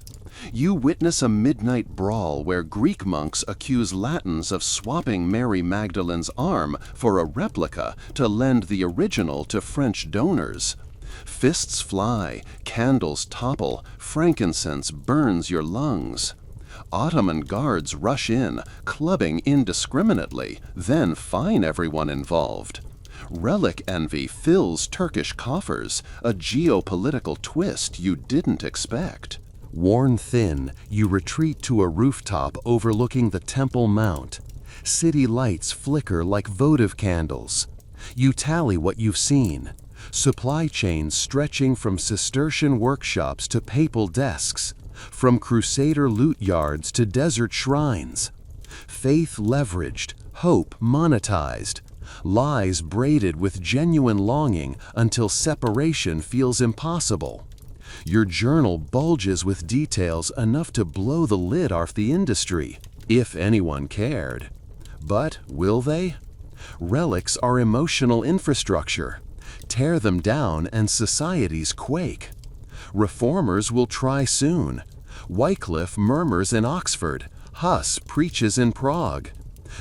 You witness a midnight brawl where Greek monks accuse Latins of swapping Mary Magdalene's arm for a replica to lend the original to French donors. Fists fly, candles topple, frankincense burns your lungs. Ottoman guards rush in, clubbing indiscriminately, then fine everyone involved. Relic envy fills Turkish coffers, a geopolitical twist you didn't expect. Worn thin, you retreat to a rooftop overlooking the Temple Mount. City lights flicker like votive candles. You tally what you've seen. Supply chains stretching from Cistercian workshops to papal desks, from Crusader loot yards to desert shrines. Faith leveraged, hope monetized, lies braided with genuine longing until separation feels impossible. Your journal bulges with details enough to blow the lid off the industry, if anyone cared. But will they? Relics are emotional infrastructure. Tear them down and societies quake. Reformers will try soon. Wycliffe murmurs in Oxford. Huss preaches in Prague.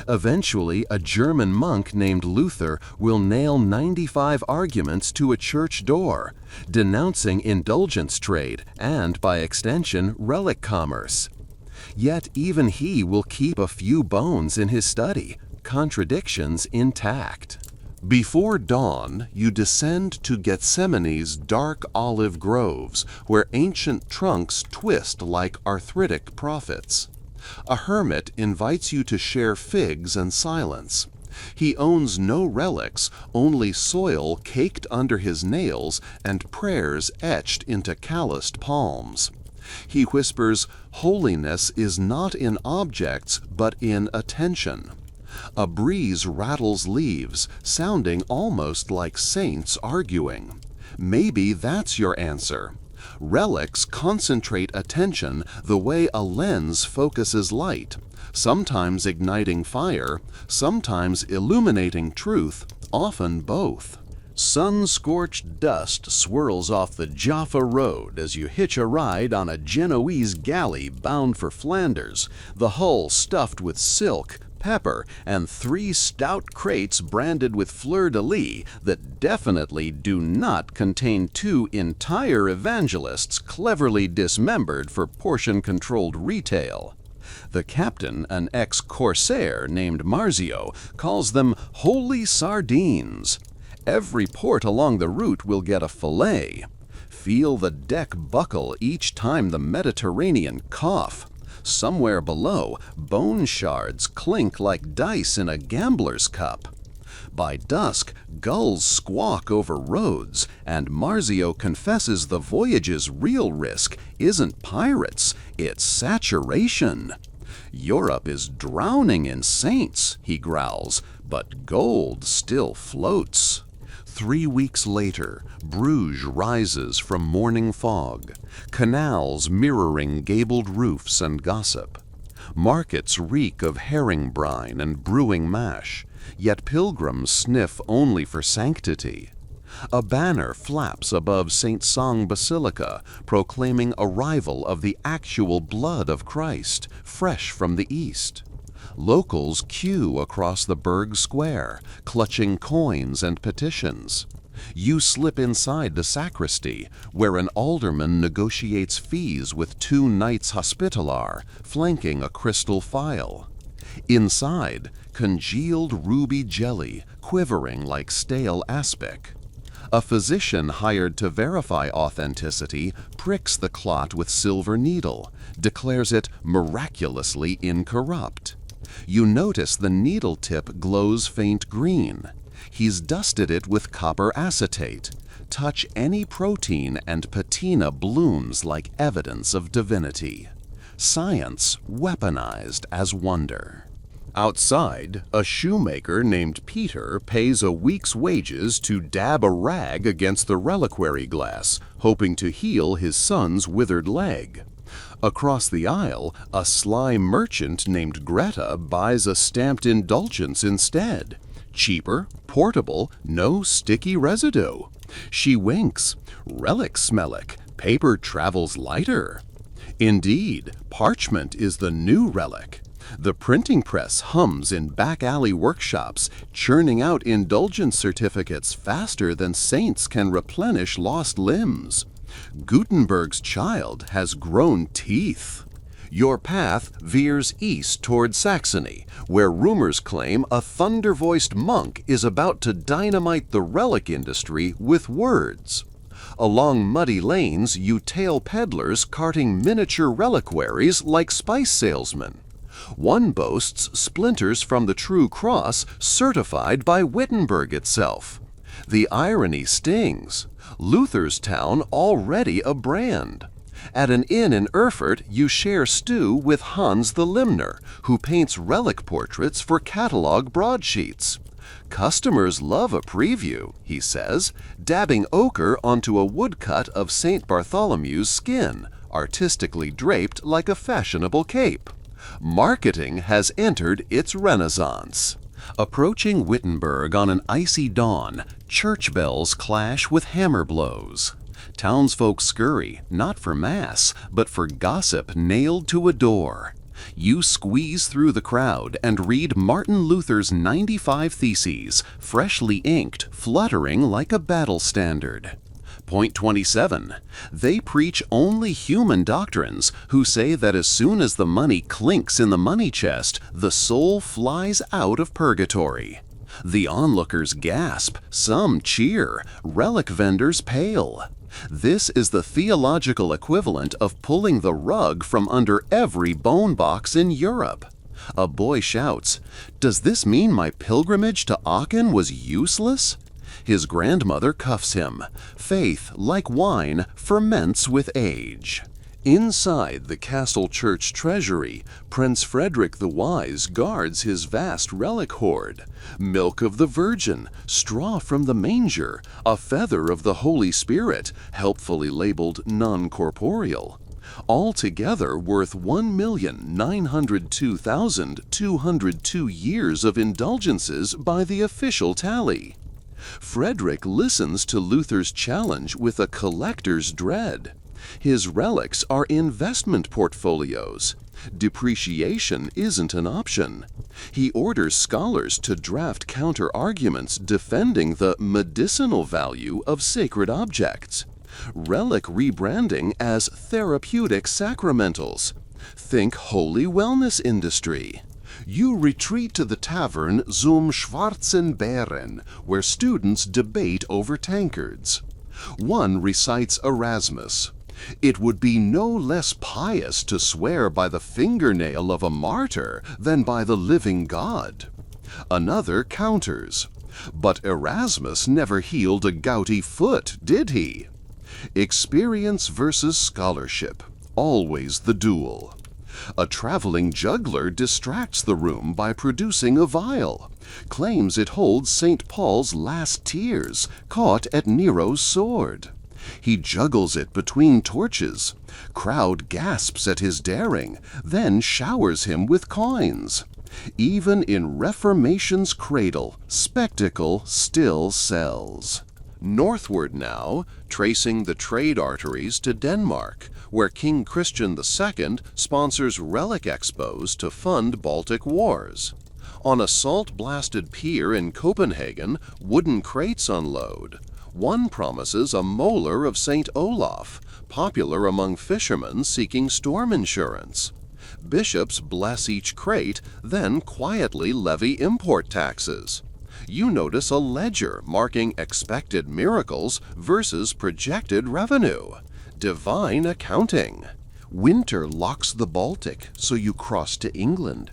Eventually, a German monk named Luther will nail 95 arguments to a church door, denouncing indulgence trade and, by extension, relic commerce. Yet even he will keep a few bones in his study, contradictions intact. Before dawn, you descend to Gethsemane's dark olive groves, where ancient trunks twist like arthritic prophets. A hermit invites you to share figs and silence. He owns no relics, only soil caked under his nails and prayers etched into calloused palms. He whispers, "Holiness is not in objects, but in attention." A breeze rattles leaves, sounding almost like saints arguing. Maybe that's your answer. Relics concentrate attention the way a lens focuses light, sometimes igniting fire, sometimes illuminating truth, often both. Sun-scorched dust swirls off the Jaffa Road as you hitch a ride on a Genoese galley bound for Flanders, the hull stuffed with silk, pepper, and 3 stout crates branded with fleur-de-lis that definitely do not contain 2 entire evangelists cleverly dismembered for portion-controlled retail. The captain, an ex-corsair named Marzio, calls them holy sardines. Every port along the route will get a fillet. Feel the deck buckle each time the Mediterranean cough. Somewhere below, bone shards clink like dice in a gambler's cup. By dusk, gulls squawk over roads, and Marzio confesses the voyage's real risk isn't pirates, it's saturation. Europe is drowning in saints, he growls, but gold still floats. 3 weeks later, Bruges rises from morning fog, canals mirroring gabled roofs and gossip. Markets reek of herring brine and brewing mash, yet pilgrims sniff only for sanctity. A banner flaps above St. Song Basilica, proclaiming arrival of the actual blood of Christ, fresh from the east. Locals queue across the Burg Square, clutching coins and petitions. You slip inside the sacristy, where an alderman negotiates fees with 2 knights hospitaller, flanking a crystal phial. Inside, congealed ruby jelly, quivering like stale aspic. A physician hired to verify authenticity pricks the clot with silver needle, declares it miraculously incorrupt. You notice the needle tip glows faint green. He's dusted it with copper acetate. Touch any protein and patina blooms like evidence of divinity. Science weaponized as wonder. Outside, a shoemaker named Peter pays a week's wages to dab a rag against the reliquary glass, hoping to heal his son's withered leg. Across the aisle, a sly merchant named Greta buys a stamped indulgence instead. Cheaper, portable, no sticky residue. She winks. Relics smellic. Paper travels lighter. Indeed, parchment is the new relic. The printing press hums in back alley workshops, churning out indulgence certificates faster than saints can replenish lost limbs. Gutenberg's child has grown teeth. Your path veers east toward Saxony, where rumors claim a thunder-voiced monk is about to dynamite the relic industry with words. Along muddy lanes, you tail peddlers carting miniature reliquaries like spice salesmen. One boasts splinters from the True Cross certified by Wittenberg itself. The irony stings. Luther's town already a brand. At an inn in Erfurt, you share stew with Hans the Limner, who paints relic portraits for catalog broadsheets. Customers love a preview, he says, dabbing ochre onto a woodcut of St. Bartholomew's skin, artistically draped like a fashionable cape. Marketing has entered its renaissance. Approaching Wittenberg on an icy dawn, church bells clash with hammer blows. Townsfolk scurry, not for mass, but for gossip nailed to a door. You squeeze through the crowd and read Martin Luther's 95 Theses, freshly inked, fluttering like a battle standard. Point 27. They preach only human doctrines, who say that as soon as the money clinks in the money chest, the soul flies out of purgatory. The onlookers gasp, some cheer, relic vendors pale. This is the theological equivalent of pulling the rug from under every bone box in Europe. A boy shouts, "Does this mean my pilgrimage to Aachen was useless?" His grandmother cuffs him. Faith, like wine, ferments with age. Inside the castle church treasury, Prince Frederick the Wise guards his vast relic hoard. Milk of the Virgin, straw from the manger, a feather of the Holy Spirit, helpfully labeled non-corporeal. Altogether worth 1,902,202 years of indulgences by the official tally. Frederick listens to Luther's challenge with a collector's dread. His relics are investment portfolios. Depreciation isn't an option. He orders scholars to draft counter-arguments defending the medicinal value of sacred objects. Relic rebranding as therapeutic sacramentals. Think holy wellness industry. You retreat to the tavern Zum Schwarzen Bären, where students debate over tankards. One recites Erasmus. It would be no less pious to swear by the fingernail of a martyr than by the living God. Another counters. But Erasmus never healed a gouty foot, did he? Experience versus scholarship, always the duel. A traveling juggler distracts the room by producing a vial, claims it holds St. Paul's last tears, caught at Nero's sword. He juggles it between torches. Crowd gasps at his daring, then showers him with coins. Even in Reformation's cradle, spectacle still sells. Northward now, tracing the trade arteries to Denmark, where King Christian II sponsors relic expos to fund Baltic wars. On a salt-blasted pier in Copenhagen, wooden crates unload. One promises a molar of St. Olaf, popular among fishermen seeking storm insurance. Bishops bless each crate, then quietly levy import taxes. You notice a ledger marking expected miracles versus projected revenue. Divine accounting. Winter locks the Baltic, so you cross to England.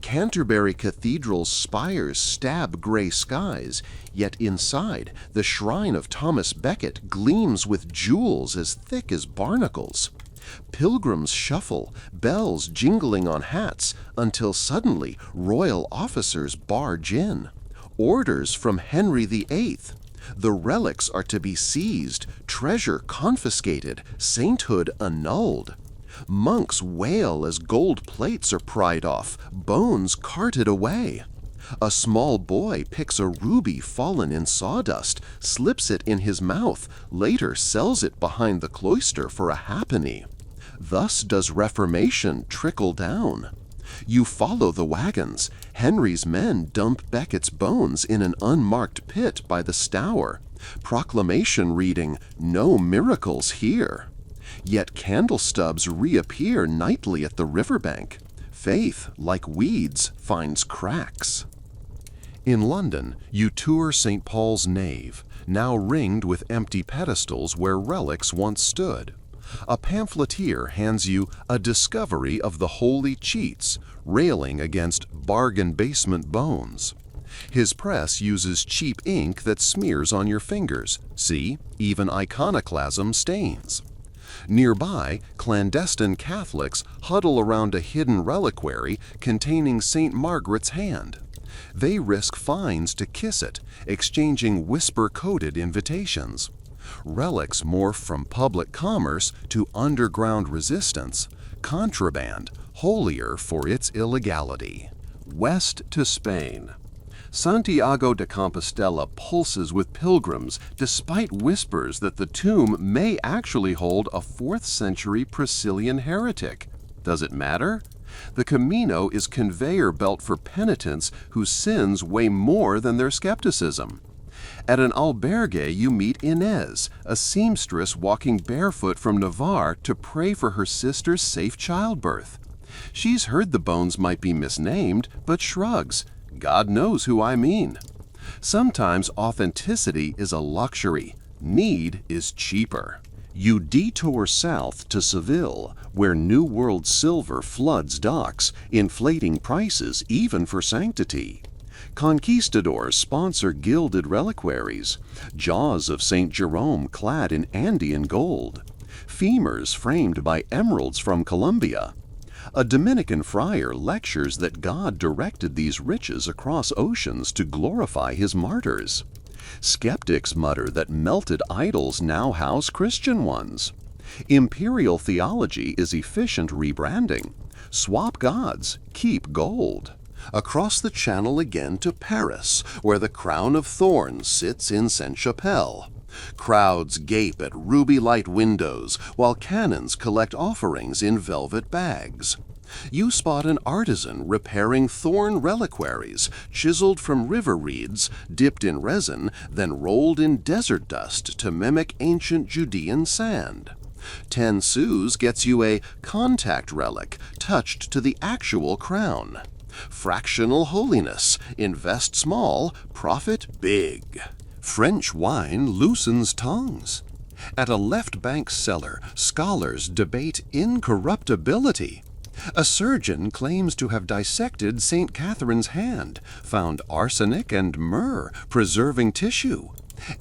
Canterbury Cathedral's spires stab gray skies, yet inside, the shrine of Thomas Becket gleams with jewels as thick as barnacles. Pilgrims shuffle, bells jingling on hats, until suddenly royal officers barge in. Orders from Henry VIII. The relics are to be seized, treasure confiscated, sainthood annulled. Monks wail as gold plates are pried off, bones carted away. A small boy picks a ruby fallen in sawdust, slips it in his mouth, later sells it behind the cloister for a halfpenny. Thus does Reformation trickle down. You follow the wagons. Henry's men dump Becket's bones in an unmarked pit by the Stour. Proclamation reading, "No miracles here." Yet candle stubs reappear nightly at the riverbank. Faith, like weeds, finds cracks. In London, you tour St. Paul's nave, now ringed with empty pedestals where relics once stood. A pamphleteer hands you a discovery of the holy cheats, railing against bargain basement bones. His press uses cheap ink that smears on your fingers. See, even iconoclasm stains. Nearby, clandestine Catholics huddle around a hidden reliquary containing St. Margaret's hand. They risk fines to kiss it, exchanging whisper-coded invitations. Relics morph from public commerce to underground resistance, contraband, holier for its illegality. West to Spain. Santiago de Compostela pulses with pilgrims despite whispers that the tomb may actually hold a 4th century Priscillian heretic. Does it matter? The Camino is conveyor belt for penitents whose sins weigh more than their skepticism. At an albergue you meet Inez, a seamstress walking barefoot from Navarre to pray for her sister's safe childbirth. She's heard the bones might be misnamed, but shrugs. God knows who I mean. Sometimes authenticity is a luxury. Need is cheaper. You detour south to Seville, where New World silver floods docks, inflating prices even for sanctity. Conquistadors sponsor gilded reliquaries, jaws of St. Jerome clad in Andean gold, femurs framed by emeralds from Colombia. A Dominican friar lectures that God directed these riches across oceans to glorify his martyrs. Skeptics mutter that melted idols now house Christian ones. Imperial theology is efficient rebranding. Swap gods, keep gold. Across the channel again to Paris, where the crown of thorns sits in Sainte-Chapelle. Crowds gape at ruby-light windows, while canons collect offerings in velvet bags. You spot an artisan repairing thorn reliquaries, chiseled from river reeds, dipped in resin, then rolled in desert dust to mimic ancient Judean sand. 10 sous gets you a contact relic, touched to the actual crown. Fractional holiness, invest small, profit big. French wine loosens tongues. At a left bank cellar, scholars debate incorruptibility. A surgeon claims to have dissected St. Catherine's hand, found arsenic and myrrh preserving tissue.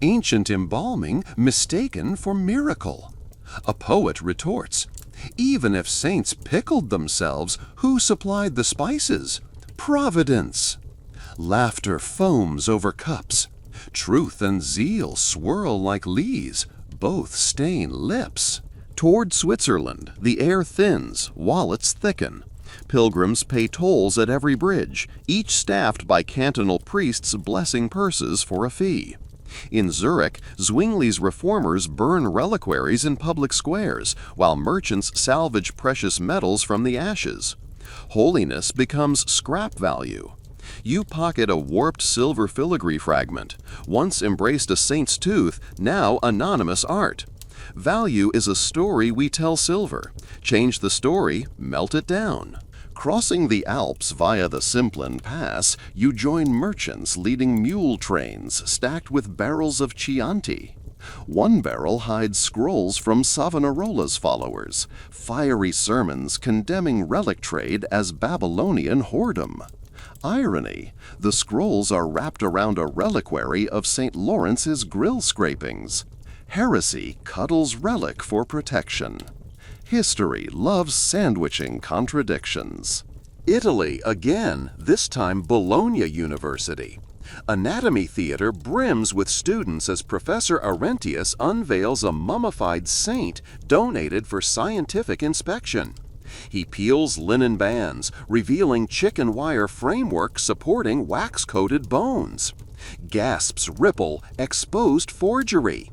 Ancient embalming mistaken for miracle. A poet retorts, Even if saints pickled themselves, who supplied the spices? Providence. Laughter foams over cups. Truth and zeal swirl like lees, both stain lips. Toward Switzerland, the air thins, wallets thicken. Pilgrims pay tolls at every bridge, each staffed by cantonal priests blessing purses for a fee. In Zurich, Zwingli's reformers burn reliquaries in public squares, while merchants salvage precious metals from the ashes. Holiness becomes scrap value. You pocket a warped silver filigree fragment, once embraced a saint's tooth, now anonymous art. Value is a story we tell silver. Change the story, melt it down. Crossing the Alps via the Simplon Pass, you join merchants leading mule trains stacked with barrels of Chianti. One barrel hides scrolls from Savonarola's followers, fiery sermons condemning relic trade as Babylonian whoredom. Irony, the scrolls are wrapped around a reliquary of St. Lawrence's grill scrapings. Heresy cuddles relic for protection. History loves sandwiching contradictions. Italy again, this time Bologna University. Anatomy theater brims with students as Professor Arrhenius unveils a mummified saint donated for scientific inspection. He peels linen bands, revealing chicken wire framework supporting wax-coated bones. Gasps ripple, exposed forgery.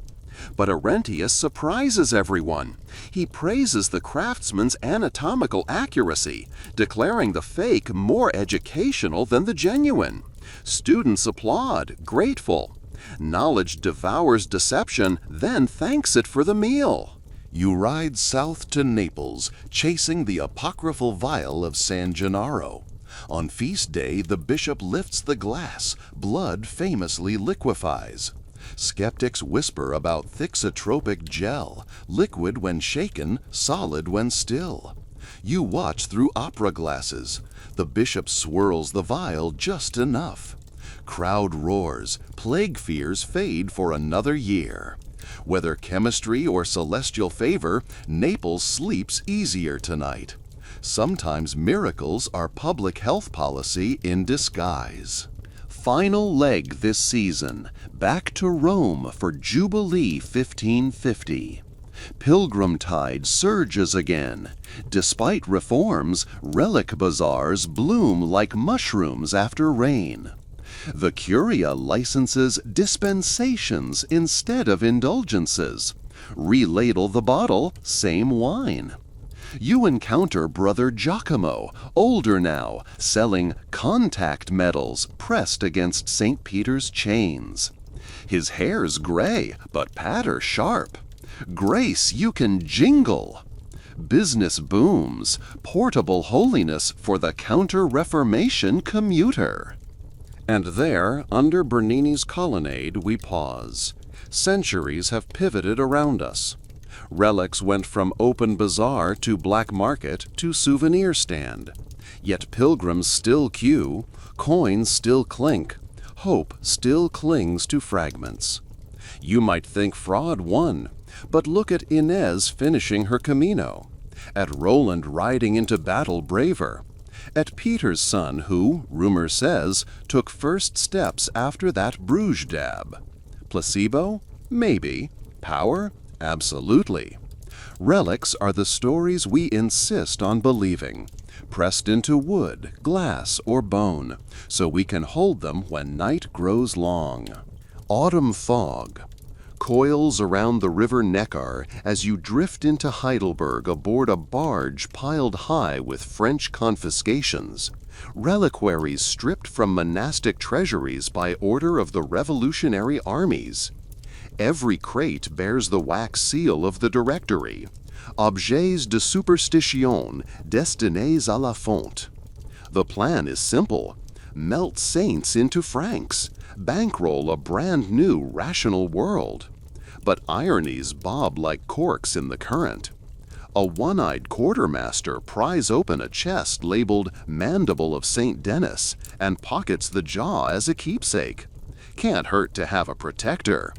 But Arrhenius surprises everyone. He praises the craftsman's anatomical accuracy, declaring the fake more educational than the genuine. Students applaud, grateful. Knowledge devours deception, then thanks it for the meal. You ride south to Naples, chasing the apocryphal vial of San Gennaro. On feast day, the bishop lifts the glass, blood famously liquefies. Skeptics whisper about thixotropic gel, liquid when shaken, solid when still. You watch through opera glasses. The bishop swirls the vial just enough. Crowd roars, plague fears fade for another year. Whether chemistry or celestial favor, Naples sleeps easier tonight. Sometimes miracles are public health policy in disguise. Final leg this season, back to Rome for Jubilee 1550. Pilgrim tide surges again. Despite reforms, relic bazaars bloom like mushrooms after rain. The Curia licenses dispensations instead of indulgences. Reladle the bottle, same wine. You encounter Brother Giacomo, older now, selling contact medals pressed against St. Peter's chains. His hair's gray, but patter sharp. Grace you can jingle. Business booms, portable holiness for the Counter-Reformation commuter. And there, under Bernini's colonnade, we pause. Centuries have pivoted around us. Relics went from open bazaar to black market to souvenir stand. Yet pilgrims still queue, coins still clink, hope still clings to fragments. You might think fraud won, but look at Inez finishing her Camino, at Roland riding into battle braver, at Peter's son who, rumor says, took first steps after that Bruges dab. Placebo? Maybe. Power? Absolutely. Relics are the stories we insist on believing, pressed into wood, glass, or bone, so we can hold them when night grows long. Autumn fog coils around the river Neckar as you drift into Heidelberg aboard a barge piled high with French confiscations, reliquaries stripped from monastic treasuries by order of the revolutionary armies. Every crate bears the wax seal of the Directory, Objets de superstition destinés à la fonte. The plan is simple. Melt saints into francs, bankroll a brand new rational world. But ironies bob like corks in the current. A one-eyed quartermaster pries open a chest labeled Mandible of St. Denis and pockets the jaw as a keepsake. Can't hurt to have a protector.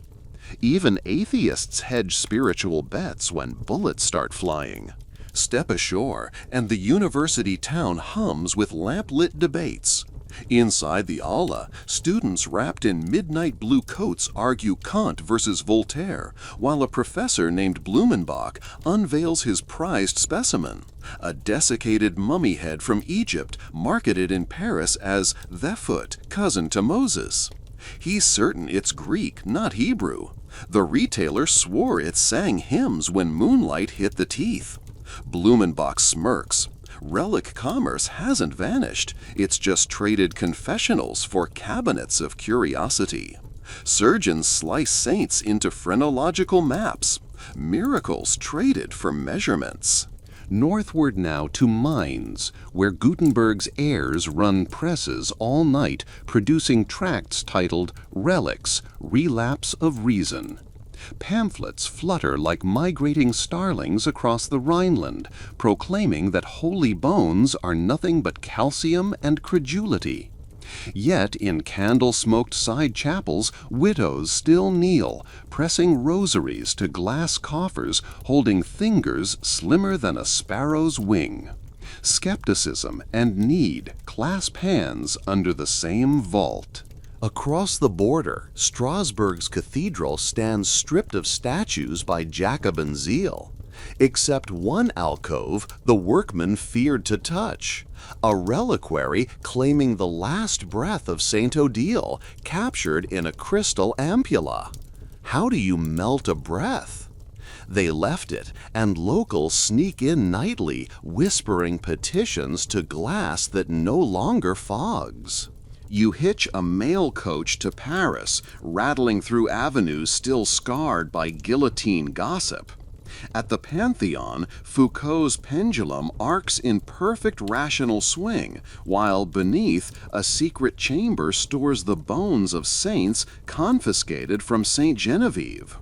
Even atheists hedge spiritual bets when bullets start flying. Step ashore, and the university town hums with lamp-lit debates. Inside the aula, students wrapped in midnight blue coats argue Kant versus Voltaire, while a professor named Blumenbach unveils his prized specimen, a desiccated mummy head from Egypt marketed in Paris as Thefut, cousin to Moses. He's certain it's Greek, not Hebrew. The retailer swore it sang hymns when moonlight hit the teeth. Blumenbach smirks. Relic commerce hasn't vanished. It's just traded confessionals for cabinets of curiosity. Surgeons slice saints into phrenological maps. Miracles traded for measurements. Northward now to Mainz, where Gutenberg's heirs run presses all night, producing tracts titled RELICS, Relapse of Reason. Pamphlets flutter like migrating starlings across the Rhineland, proclaiming that holy bones are nothing but calcium and credulity. Yet in candle-smoked side chapels, widows still kneel, pressing rosaries to glass coffers holding fingers slimmer than a sparrow's wing. Skepticism and need clasp hands under the same vault. Across the border, Strasbourg's cathedral stands stripped of statues by Jacobin zeal. Except one alcove the workmen feared to touch, a reliquary claiming the last breath of Saint Odile, captured in a crystal ampulla. How do you melt a breath? They left it, and locals sneak in nightly, whispering petitions to glass that no longer fogs. You hitch a mail coach to Paris, rattling through avenues still scarred by guillotine gossip. At the Pantheon, Foucault's pendulum arcs in perfect rational swing, while beneath, a secret chamber stores the bones of saints confiscated from Saint Genevieve.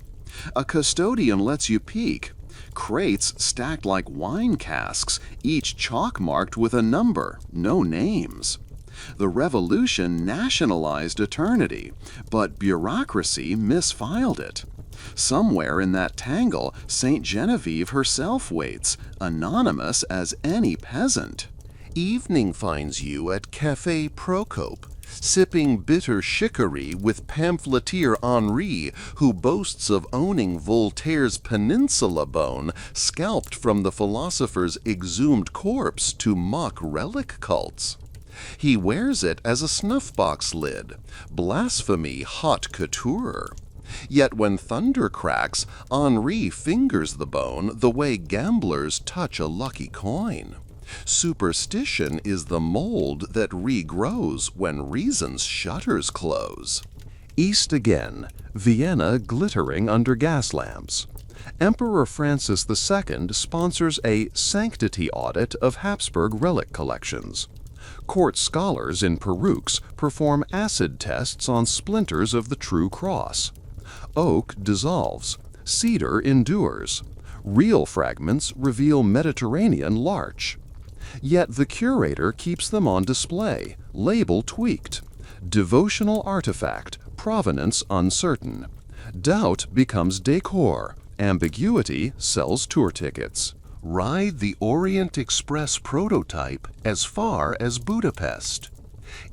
A custodian lets you peek. Crates stacked like wine casks, each chalk-marked with a number, no names. The Revolution nationalized eternity, but bureaucracy misfiled it. Somewhere in that tangle, Saint Genevieve herself waits, anonymous as any peasant. Evening finds you at Café Procope, sipping bitter chicory with pamphleteer Henri, who boasts of owning Voltaire's peninsula bone, scalped from the philosopher's exhumed corpse to mock relic cults. He wears it as a snuff-box lid, blasphemy haute couture. Yet when thunder cracks, Henri fingers the bone the way gamblers touch a lucky coin. Superstition is the mold that regrows when reason's shutters close. East again, Vienna glittering under gas lamps. Emperor Francis II sponsors a sanctity audit of Habsburg relic collections. Court scholars in perukes perform acid tests on splinters of the true cross. Oak dissolves, cedar endures. Real fragments reveal Mediterranean larch. Yet the curator keeps them on display, label tweaked. Devotional artifact, provenance uncertain. Doubt becomes decor, ambiguity sells tour tickets. Ride the Orient Express prototype as far as Budapest.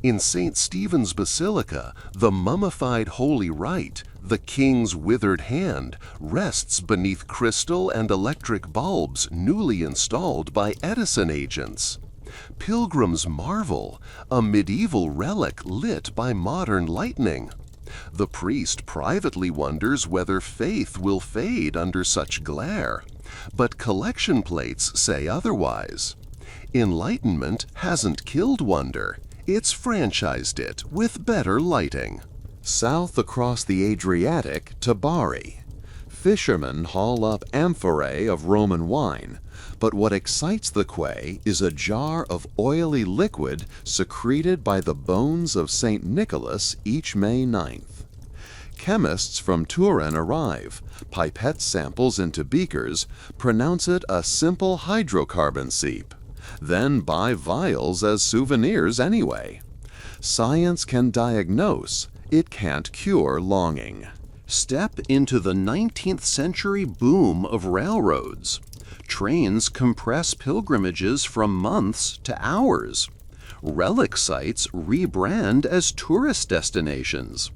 In St. Stephen's Basilica, the mummified Holy Rite, the king's withered hand, rests beneath crystal and electric bulbs newly installed by Edison agents. Pilgrims marvel, a medieval relic lit by modern lightning. The priest privately wonders whether faith will fade under such glare. But collection plates say otherwise. Enlightenment hasn't killed wonder, it's franchised it with better lighting. South across the Adriatic to Bari. Fishermen haul up amphorae of Roman wine, but what excites the quay is a jar of oily liquid secreted by the bones of St. Nicholas each May 9th. Chemists from Turin arrive, pipette samples into beakers, pronounce it a simple hydrocarbon seep, then buy vials as souvenirs anyway. Science can diagnose, it can't cure longing. Step into the 19th century boom of railroads. Trains compress pilgrimages from months to hours. Relic sites rebrand as tourist destinations.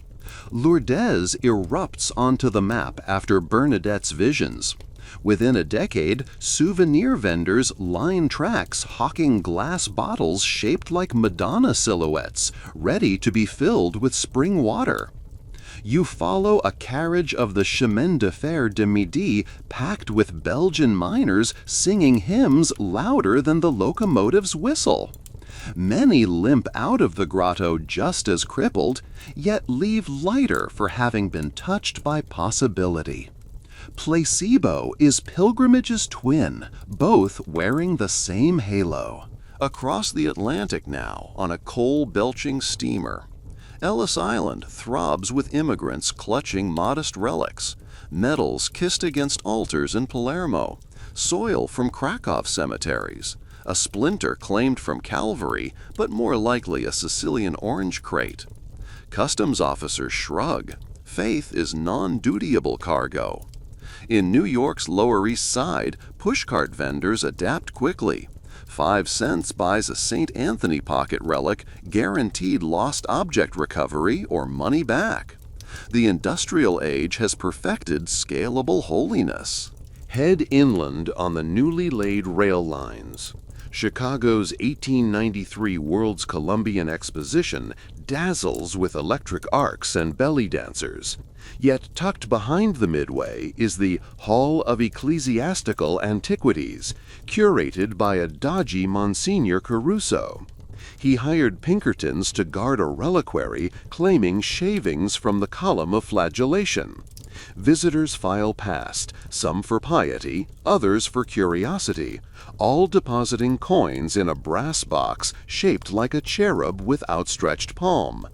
Lourdes erupts onto the map after Bernadette's visions. Within a decade, souvenir vendors line tracks hawking glass bottles shaped like Madonna silhouettes, ready to be filled with spring water. You follow a carriage of the chemin de fer de midi packed with Belgian miners singing hymns louder than the locomotive's whistle. Many limp out of the grotto just as crippled, yet leave lighter for having been touched by possibility. Placebo is pilgrimage's twin, both wearing the same halo. Across the Atlantic now, on a coal-belching steamer, Ellis Island throbs with immigrants clutching modest relics, medals kissed against altars in Palermo, soil from Krakow cemeteries, a splinter claimed from Calvary, but more likely a Sicilian orange crate. Customs officers shrug. Faith is non-dutiable cargo. In New York's Lower East Side, pushcart vendors adapt quickly. 5 cents buys a St. Anthony pocket relic, guaranteed lost object recovery or money back. The industrial age has perfected scalable holiness. Head inland on the newly laid rail lines. Chicago's 1893 World's Columbian Exposition dazzles with electric arcs and belly dancers. Yet tucked behind the Midway is the Hall of Ecclesiastical Antiquities, curated by a dodgy Monsignor Caruso. He hired Pinkertons to guard a reliquary claiming shavings from the column of flagellation. Visitors file past, some for piety, others for curiosity, all depositing coins in a brass box shaped like a cherub with outstretched palm.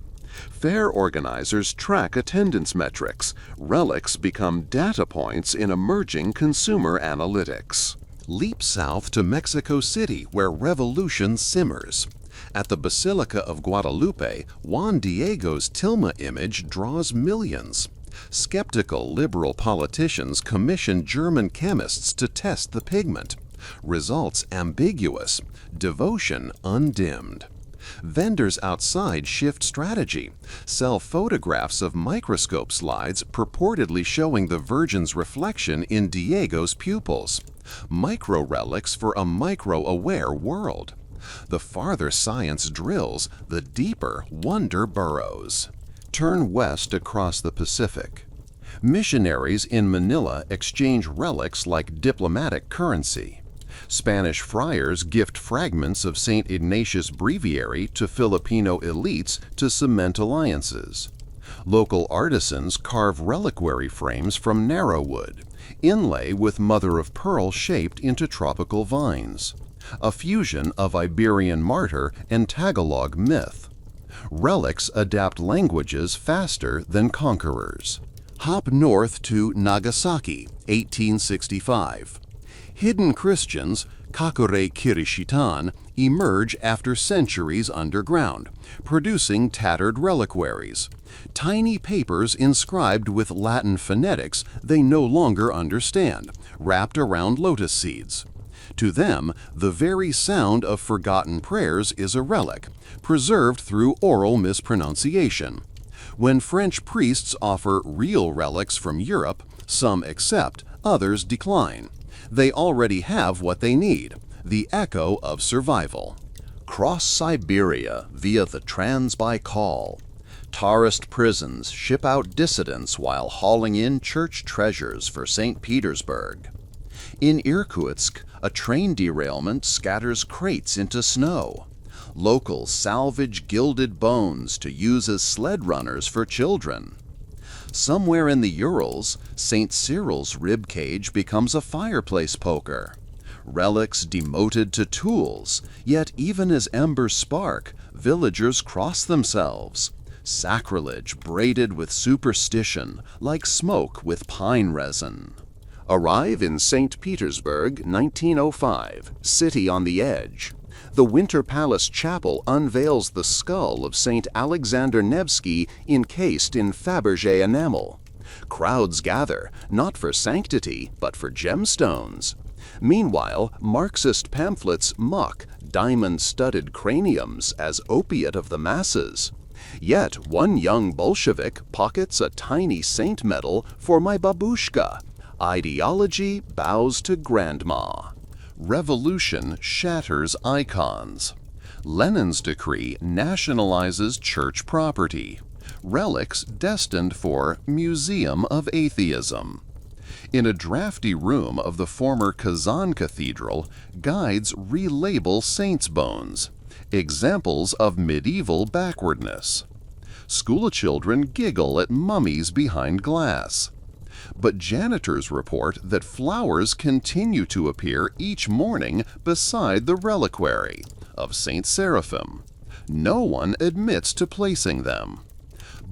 Fair organizers track attendance metrics. Relics become data points in emerging consumer analytics. Leap south to Mexico City, where revolution simmers. At the Basilica of Guadalupe, Juan Diego's tilma image draws millions. Skeptical liberal politicians commission German chemists to test the pigment. Results ambiguous, devotion undimmed. Vendors outside shift strategy, sell photographs of microscope slides purportedly showing the Virgin's reflection in Diego's pupils. Micro-relics for a micro-aware world. The farther science drills, the deeper wonder burrows. Turn west across the Pacific. Missionaries in Manila exchange relics like diplomatic currency. Spanish friars gift fragments of St. Ignatius Breviary to Filipino elites to cement alliances. Local artisans carve reliquary frames from narrow wood, inlay with mother-of-pearl shaped into tropical vines. A fusion of Iberian martyr and Tagalog myth. Relics adapt languages faster than conquerors. Hop north to Nagasaki, 1865. Hidden Christians, Kakure Kirishitan, emerge after centuries underground, producing tattered reliquaries. Tiny papers inscribed with Latin phonetics they no longer understand, wrapped around lotus seeds. To them, the very sound of forgotten prayers is a relic, preserved through oral mispronunciation. When French priests offer real relics from Europe, some accept, others decline. They already have what they need, the echo of survival. Cross Siberia via the Trans-Baikal. Tsarist prisons ship out dissidents while hauling in church treasures for St. Petersburg. In Irkutsk, a train derailment scatters crates into snow. Locals salvage gilded bones to use as sled runners for children. Somewhere in the Urals, St. Cyril's rib cage becomes a fireplace poker. Relics demoted to tools, yet even as embers spark, villagers cross themselves. Sacrilege braided with superstition, like smoke with pine resin. Arrive in St. Petersburg, 1905, city on the edge. The Winter Palace Chapel unveils the skull of St. Alexander Nevsky encased in Fabergé enamel. Crowds gather, not for sanctity, but for gemstones. Meanwhile, Marxist pamphlets mock diamond-studded craniums as opiate of the masses. Yet one young Bolshevik pockets a tiny saint medal for my babushka. Ideology bows to grandma. Revolution shatters icons. Lenin's decree nationalizes church property. Relics destined for Museum of Atheism. In a drafty room of the former Kazan Cathedral, guides relabel saints' bones, examples of medieval backwardness. Schoolchildren giggle at mummies behind glass. But janitors report that flowers continue to appear each morning beside the reliquary of Saint Seraphim. No one admits to placing them.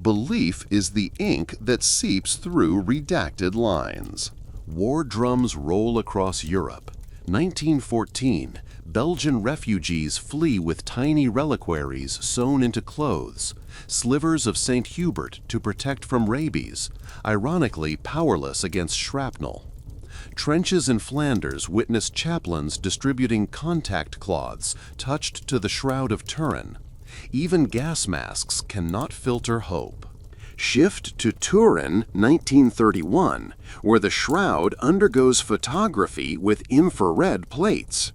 Belief is the ink that seeps through redacted lines. War drums roll across Europe. 1914, Belgian refugees flee with tiny reliquaries sewn into clothes, slivers of St. Hubert to protect from rabies, ironically powerless against shrapnel. Trenches in Flanders witness chaplains distributing contact cloths touched to the Shroud of Turin. Even gas masks cannot filter hope. Shift to Turin, 1931, where the shroud undergoes photography with infrared plates.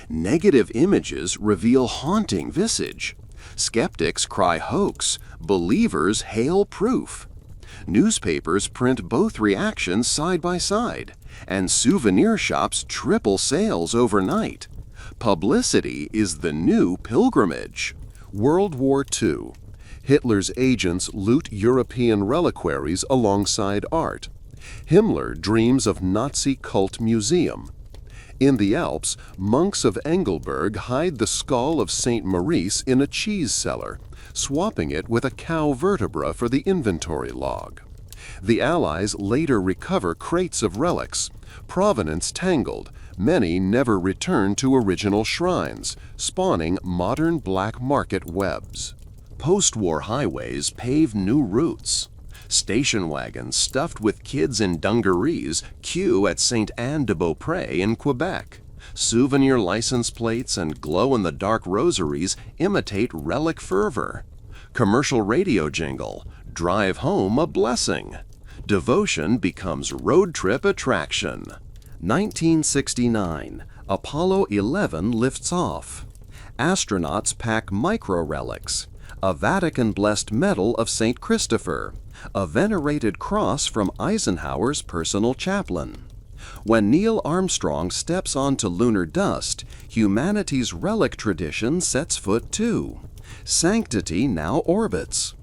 Negative images reveal haunting visage. Skeptics cry hoax, believers hail proof. Newspapers print both reactions side by side, and souvenir shops triple sales overnight. Publicity is the new pilgrimage. World War II. Hitler's agents loot European reliquaries alongside art. Himmler dreams of Nazi cult museum. In the Alps, monks of Engelberg hide the skull of Saint Maurice in a cheese cellar, swapping it with a cow vertebra for the inventory log. The Allies later recover crates of relics. Provenance tangled. Many never return to original shrines, spawning modern black market webs. Post-war highways pave new routes. Station wagons stuffed with kids in dungarees queue at Sainte Anne de Beaupré in Quebec. Souvenir license plates and glow-in-the-dark rosaries imitate relic fervor. Commercial radio jingle, drive home a blessing. Devotion becomes road trip attraction. 1969, Apollo 11 lifts off. Astronauts pack micro-relics. A Vatican-blessed medal of St. Christopher. A venerated cross from Eisenhower's personal chaplain. When Neil Armstrong steps onto lunar dust, humanity's relic tradition sets foot too. Sanctity now orbits.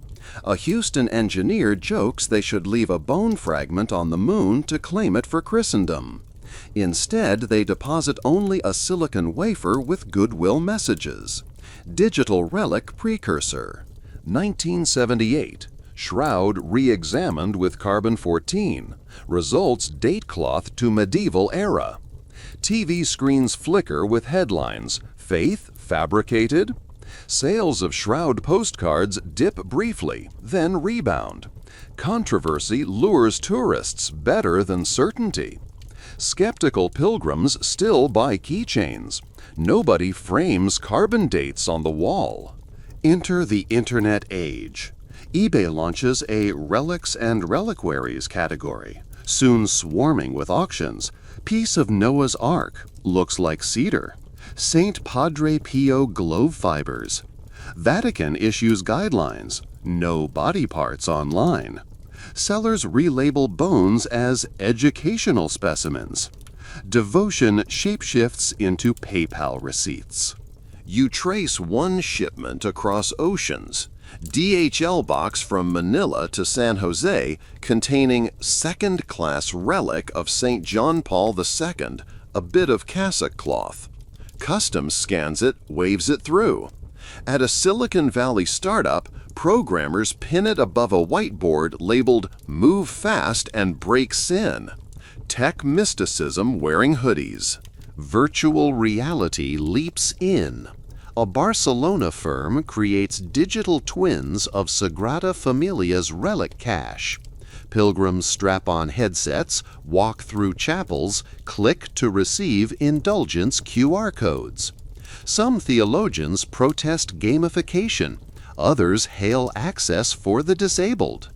A Houston engineer jokes they should leave a bone fragment on the moon to claim it for Christendom. Instead, they deposit only a silicon wafer with goodwill messages. Digital relic precursor. 1978. Shroud re-examined with carbon-14. Results date cloth to medieval era. TV screens flicker with headlines, Faith fabricated? Sales of shroud postcards dip briefly, then rebound. Controversy lures tourists better than certainty. Skeptical pilgrims still buy keychains. Nobody frames carbon dates on the wall. Enter the Internet age. eBay launches a Relics and Reliquaries category, soon swarming with auctions. Piece of Noah's Ark, looks like cedar. Saint Padre Pio globe fibers. Vatican issues guidelines, no body parts online. Sellers relabel bones as educational specimens. Devotion shapeshifts into PayPal receipts. You trace one shipment across oceans. DHL box from Manila to San Jose containing second-class relic of St. John Paul II, a bit of cassock cloth. Customs scans it, waves it through. At a Silicon Valley startup, programmers pin it above a whiteboard labeled Move Fast and Break Sin. Tech mysticism wearing hoodies. Virtual reality leaps in. A Barcelona firm creates digital twins of Sagrada Familia's relic cache. Pilgrims strap on headsets, walk through chapels, click to receive indulgence QR codes. Some theologians protest gamification, others hail access for the disabled.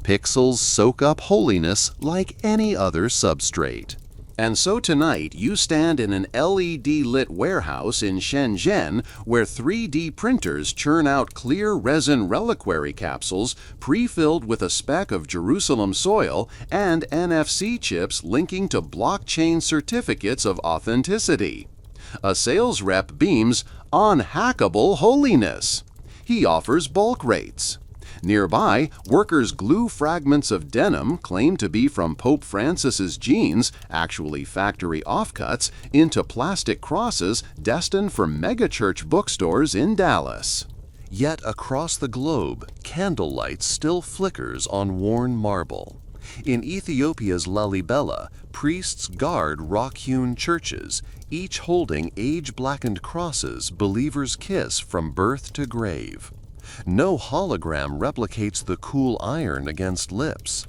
Pixels soak up holiness like any other substrate. And so tonight you stand in an LED-lit warehouse in Shenzhen where 3D printers churn out clear resin reliquary capsules pre-filled with a speck of Jerusalem soil and NFC chips linking to blockchain certificates of authenticity. A sales rep beams unhackable holiness. He offers bulk rates. Nearby, workers glue fragments of denim claimed to be from Pope Francis's jeans, actually factory offcuts, into plastic crosses destined for megachurch bookstores in Dallas. Yet across the globe, candlelight still flickers on worn marble. In Ethiopia's Lalibela, priests guard rock-hewn churches, each holding age-blackened crosses believers kiss from birth to grave. No hologram replicates the cool iron against lips.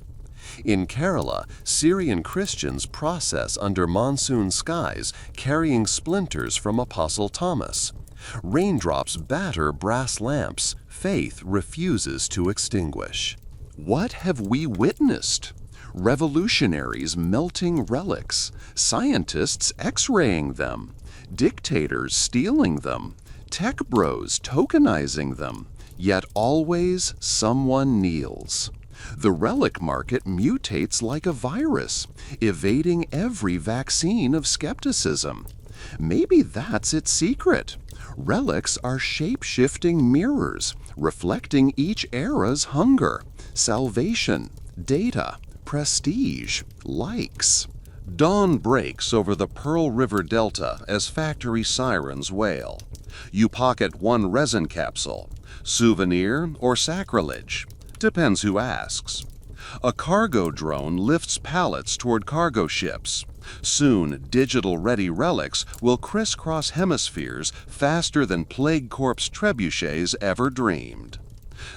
In Kerala, Syrian Christians process under monsoon skies, carrying splinters from Apostle Thomas. Raindrops batter brass lamps, faith refuses to extinguish. What have we witnessed? Revolutionaries melting relics, scientists X-raying them, dictators stealing them, tech bros tokenizing them. Yet always someone kneels. The relic market mutates like a virus, evading every vaccine of skepticism. Maybe that's its secret. Relics are shape-shifting mirrors, reflecting each era's hunger, salvation, data, prestige, likes. Dawn breaks over the Pearl River Delta as factory sirens wail. You pocket one resin capsule. Souvenir or sacrilege? Depends who asks. A cargo drone lifts pallets toward cargo ships. Soon, digital-ready relics will crisscross hemispheres faster than Plague Corps trebuchets ever dreamed.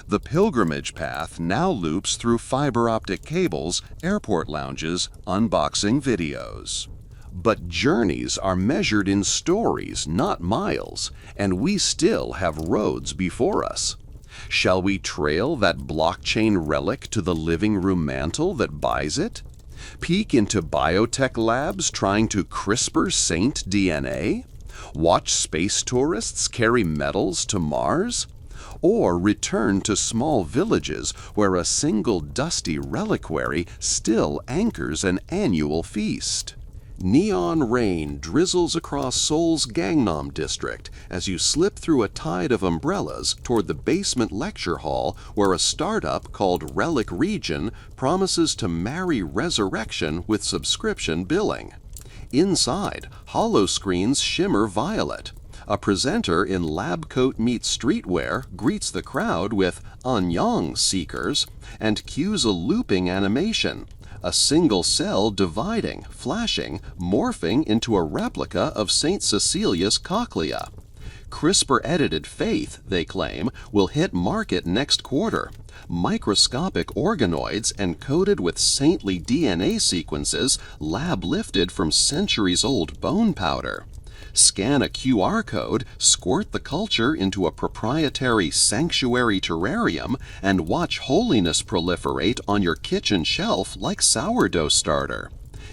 The pilgrimage path now loops through fiber-optic cables, airport lounges, unboxing videos. But journeys are measured in stories, not miles, and we still have roads before us. Shall we trail that blockchain relic to the living room mantle that buys it? Peek into biotech labs trying to CRISPR saint DNA? Watch space tourists carry metals to Mars? Or return to small villages where a single dusty reliquary still anchors an annual feast? Neon rain drizzles across Seoul's Gangnam district as you slip through a tide of umbrellas toward the basement lecture hall where a startup called Relic Region promises to marry resurrection with subscription billing. Inside, holoscreens shimmer violet. A presenter in lab coat meets streetwear greets the crowd with "Annyeong, seekers," and cues a looping animation. A single cell dividing, flashing, morphing into a replica of St. Cecilia's cochlea. CRISPR-edited faith, they claim, will hit market next quarter. Microscopic organoids encoded with saintly DNA sequences lab-lifted from centuries-old bone powder. Scan a QR code, squirt the culture into a proprietary sanctuary terrarium, and watch holiness proliferate on your kitchen shelf like sourdough starter.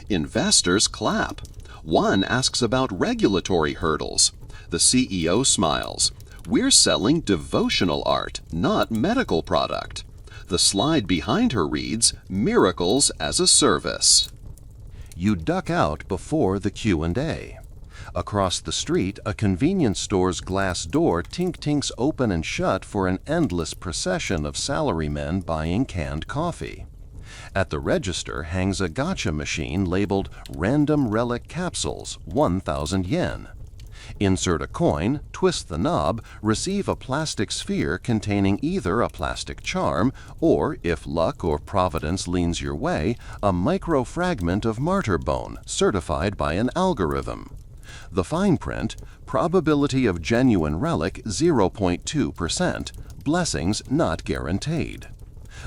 Investors clap. One asks about regulatory hurdles. The CEO smiles. We're selling devotional art, not medical product. The slide behind her reads, Miracles as a Service. You duck out before the Q&A. Across the street, a convenience store's glass door tink-tinks open and shut for an endless procession of salarymen buying canned coffee. At the register hangs a gacha machine labeled Random Relic Capsules, 1,000 yen. Insert a coin, twist the knob, receive a plastic sphere containing either a plastic charm or, if luck or providence leans your way, a micro-fragment of martyr bone certified by an algorithm. The fine print, probability of genuine relic 0.2%, blessings not guaranteed.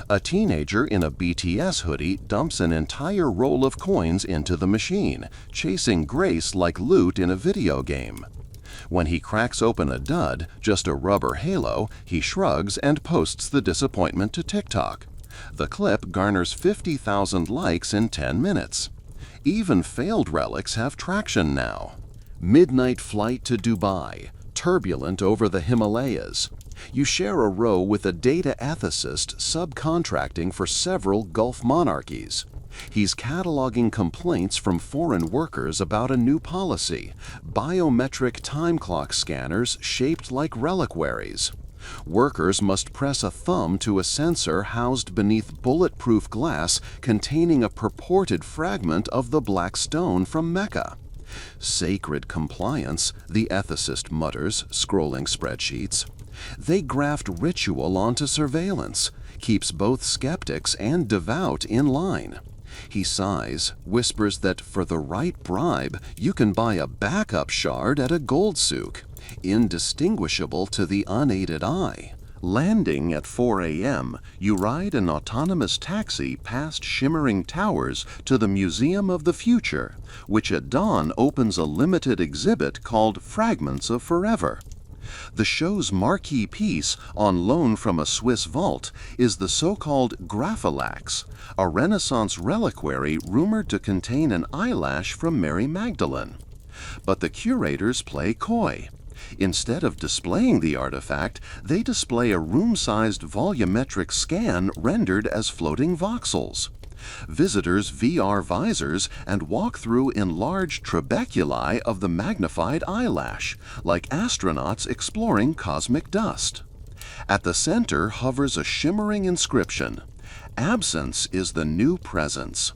A teenager in a BTS hoodie dumps an entire roll of coins into the machine, chasing Grace like loot in a video game. When he cracks open a dud, just a rubber halo, he shrugs and posts the disappointment to TikTok. The clip garners 50,000 likes in 10 minutes. Even failed relics have traction now. Midnight flight to Dubai, turbulent over the Himalayas. You share a row with a data ethicist subcontracting for several Gulf monarchies. He's cataloging complaints from foreign workers about a new policy, biometric time clock scanners shaped like reliquaries. Workers must press a thumb to a sensor housed beneath bulletproof glass containing a purported fragment of the black stone from Mecca. Sacred compliance, the ethicist mutters, scrolling spreadsheets. They graft ritual onto surveillance, keeps both skeptics and devout in line. He sighs, whispers that for the right bribe, you can buy a backup shard at a gold souk, indistinguishable to the unaided eye. Landing at 4 a.m., you ride an autonomous taxi past shimmering towers to the Museum of the Future, which at dawn opens a limited exhibit called Fragments of Forever. The show's marquee piece, on loan from a Swiss vault, is the so-called Graphilax, a Renaissance reliquary rumored to contain an eyelash from Mary Magdalene. But the curators play coy. Instead of displaying the artifact, they display a room-sized volumetric scan rendered as floating voxels. Visitors VR visors and walk through enlarged trabeculi of the magnified eyelash, like astronauts exploring cosmic dust. At the center hovers a shimmering inscription. Absence is the new presence.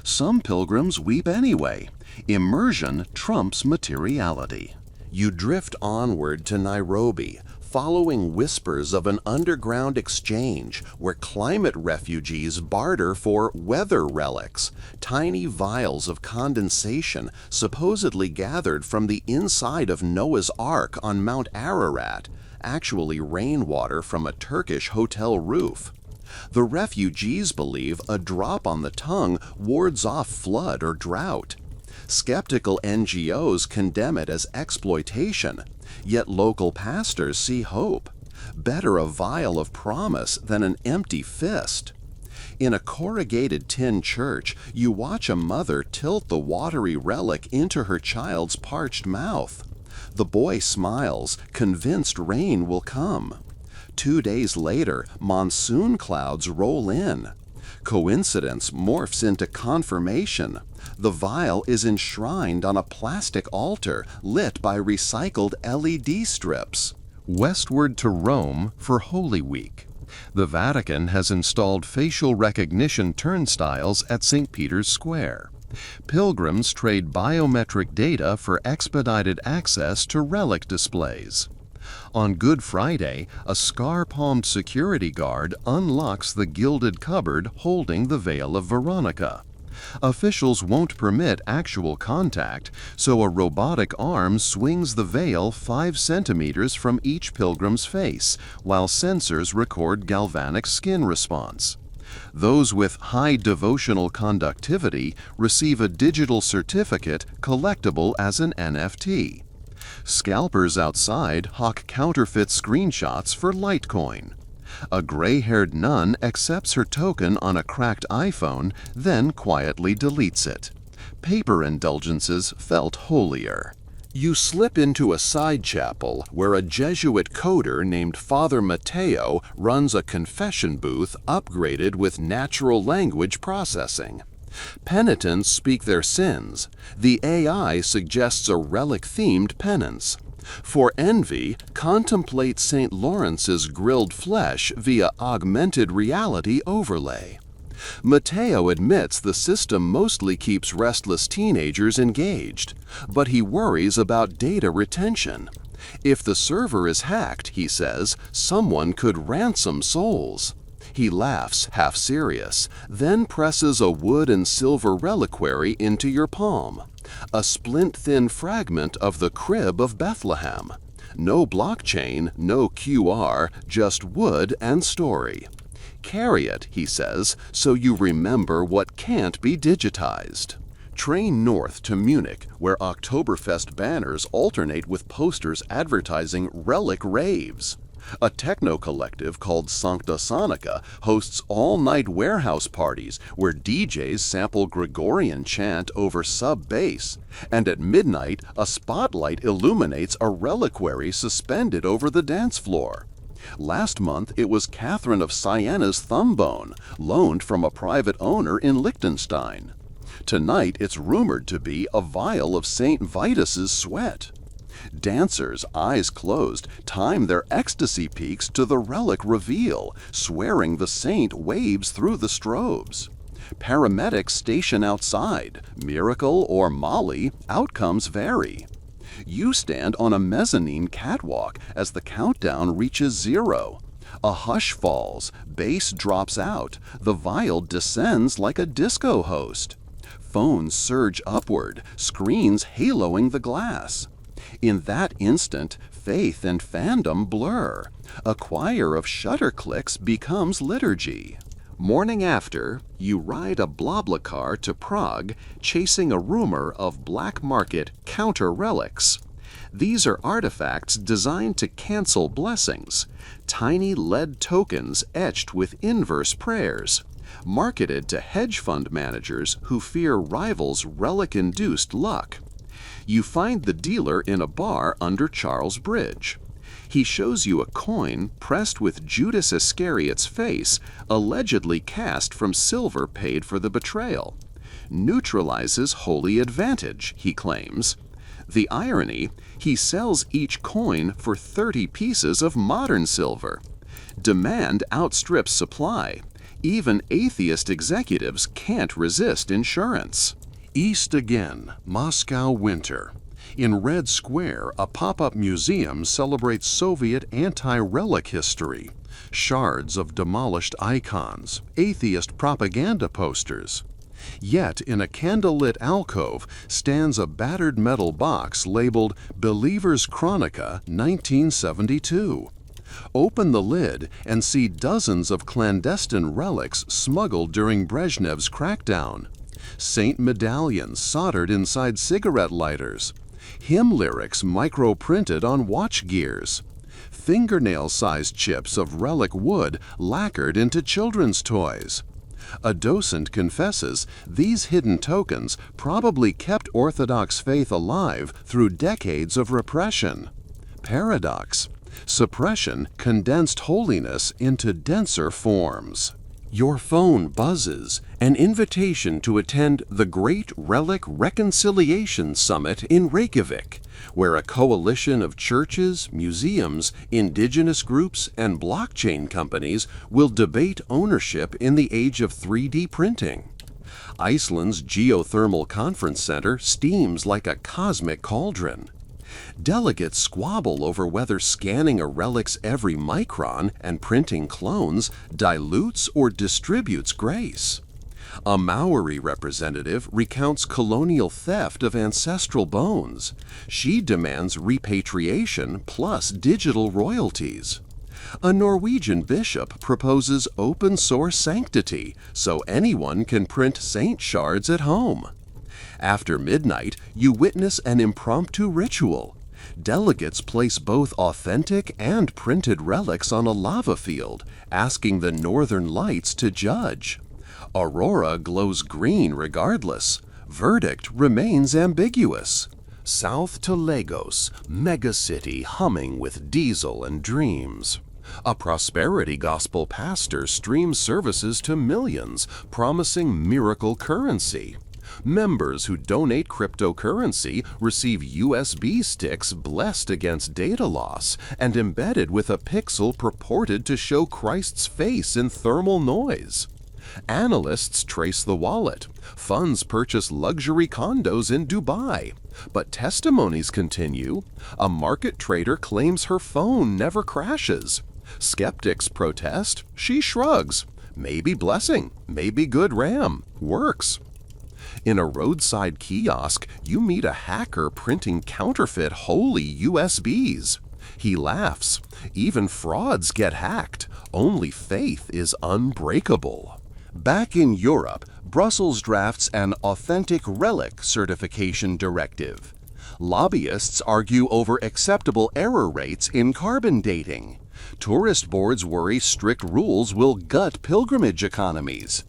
Some pilgrims weep anyway. Immersion trumps materiality. You drift onward to Nairobi, following whispers of an underground exchange where climate refugees barter for weather relics, tiny vials of condensation supposedly gathered from the inside of Noah's Ark on Mount Ararat, actually rainwater from a Turkish hotel roof. The refugees believe a drop on the tongue wards off flood or drought. Skeptical NGOs condemn it as exploitation, yet local pastors see hope. Better a vial of promise than an empty fist. In a corrugated tin church, you watch a mother tilt the watery relic into her child's parched mouth. The boy smiles, convinced rain will come. 2 days later, monsoon clouds roll in. Coincidence morphs into confirmation. The vial is enshrined on a plastic altar lit by recycled LED strips. Westward to Rome for Holy Week. The Vatican has installed facial recognition turnstiles at St. Peter's Square. Pilgrims trade biometric data for expedited access to relic displays. On Good Friday, a scar-palmed security guard unlocks the gilded cupboard holding the Veil of Veronica. Officials won't permit actual contact, so a robotic arm swings the veil 5 centimeters from each pilgrim's face, while sensors record galvanic skin response. Those with high devotional conductivity receive a digital certificate collectible as an NFT. Scalpers outside hawk counterfeit screenshots for Litecoin. A gray-haired nun accepts her token on a cracked iPhone, then quietly deletes it. Paper indulgences felt holier. You slip into a side chapel where a Jesuit coder named Father Matteo runs a confession booth upgraded with natural language processing. Penitents speak their sins. The AI suggests a relic-themed penance. For envy, contemplate St. Lawrence's grilled flesh via augmented reality overlay. Matteo admits the system mostly keeps restless teenagers engaged, but he worries about data retention. If the server is hacked, he says, someone could ransom souls. He laughs, half serious, then presses a wood and silver reliquary into your palm. A splint-thin fragment of the crib of Bethlehem. No blockchain, no QR, just wood and story. Carry it, he says, so you remember what can't be digitized. Train north to Munich, where Oktoberfest banners alternate with posters advertising relic raves. A techno collective called Sancta Sonica hosts all-night warehouse parties where DJs sample Gregorian chant over sub-bass, and at midnight a spotlight illuminates a reliquary suspended over the dance floor. Last month it was Catherine of Siena's thumb bone, loaned from a private owner in Liechtenstein. Tonight it's rumored to be a vial of St. Vitus's sweat. Dancers, eyes closed, time their ecstasy peaks to the relic reveal, swearing the saint waves through the strobes. Paramedics station outside. Miracle or Molly, outcomes vary. You stand on a mezzanine catwalk as the countdown reaches 0. A hush falls, bass drops out, the vial descends like a disco host. Phones surge upward, screens haloing the glass. In that instant, faith and fandom blur. A choir of shutter clicks becomes liturgy. Morning after, you ride a BlaBlaCar to Prague, chasing a rumor of black market counter-relics. These are artifacts designed to cancel blessings, tiny lead tokens etched with inverse prayers, marketed to hedge fund managers who fear rivals' relic-induced luck. You find the dealer in a bar under Charles Bridge. He shows you a coin pressed with Judas Iscariot's face, allegedly cast from silver paid for the betrayal. Neutralizes holy advantage, he claims. The irony, he sells each coin for 30 pieces of modern silver. Demand outstrips supply. Even atheist executives can't resist insurance. East again, Moscow winter. In Red Square, a pop-up museum celebrates Soviet anti-relic history. Shards of demolished icons, atheist propaganda posters. Yet, in a candlelit alcove stands a battered metal box labeled Believer's Chronica 1972. Open the lid and see dozens of clandestine relics smuggled during Brezhnev's crackdown. Saint medallions soldered inside cigarette lighters. Hymn lyrics micro-printed on watch gears. Fingernail-sized chips of relic wood lacquered into children's toys. A docent confesses these hidden tokens probably kept Orthodox faith alive through decades of repression. Paradox. Suppression condensed holiness into denser forms. Your phone buzzes, an invitation to attend the Great Relic Reconciliation Summit in Reykjavik, where a coalition of churches, museums, indigenous groups, and blockchain companies will debate ownership in the age of 3D printing. Iceland's geothermal conference center steams like a cosmic cauldron. Delegates squabble over whether scanning a relic's every micron and printing clones dilutes or distributes grace. A Maori representative recounts colonial theft of ancestral bones. She demands repatriation plus digital royalties. A Norwegian bishop proposes open-source sanctity so anyone can print saint shards at home. After midnight, you witness an impromptu ritual. Delegates place both authentic and printed relics on a lava field, asking the northern lights to judge. Aurora glows green regardless. Verdict remains ambiguous. South to Lagos, megacity humming with diesel and dreams. A prosperity gospel pastor streams services to millions, promising miracle currency. Members who donate cryptocurrency receive USB sticks blessed against data loss and embedded with a pixel purported to show Christ's face in thermal noise. Analysts trace the wallet. Funds purchase luxury condos in Dubai. But testimonies continue. A market trader claims her phone never crashes. Skeptics protest. She shrugs. Maybe blessing, maybe good RAM. Works. In a roadside kiosk, you meet a hacker printing counterfeit holy USBs. He laughs. Even frauds get hacked. Only faith is unbreakable. Back in Europe, Brussels drafts an authentic relic certification directive. Lobbyists argue over acceptable error rates in carbon dating. Tourist boards worry strict rules will gut pilgrimage economies.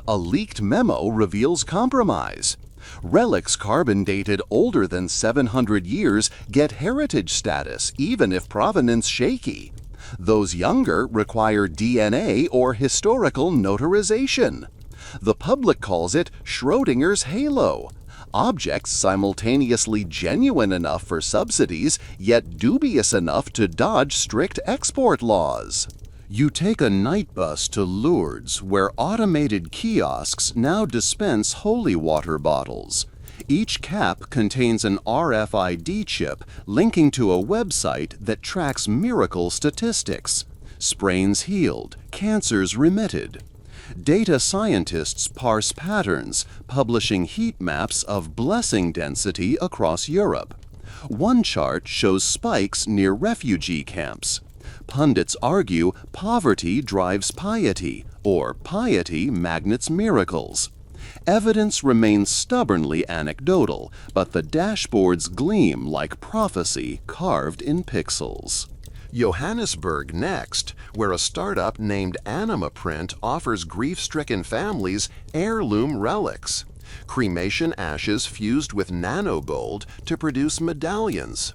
A leaked memo reveals compromise. Relics carbon dated older than 700 years get heritage status even if provenance shaky. Those younger require DNA or historical notarization. The public calls it Schrodinger's halo. Objects simultaneously genuine enough for subsidies, yet dubious enough to dodge strict export laws. You take a night bus to Lourdes, where automated kiosks now dispense holy water bottles. Each cap contains an RFID chip linking to a website that tracks miracle statistics. Sprains healed, cancers remitted. Data scientists parse patterns, publishing heat maps of blessing density across Europe. One chart shows spikes near refugee camps. Pundits argue poverty drives piety, or piety magnets miracles. Evidence remains stubbornly anecdotal, but the dashboards gleam like prophecy carved in pixels. Johannesburg next, where a startup named Anima Print offers grief-stricken families heirloom relics. Cremation ashes fused with nanogold to produce medallions.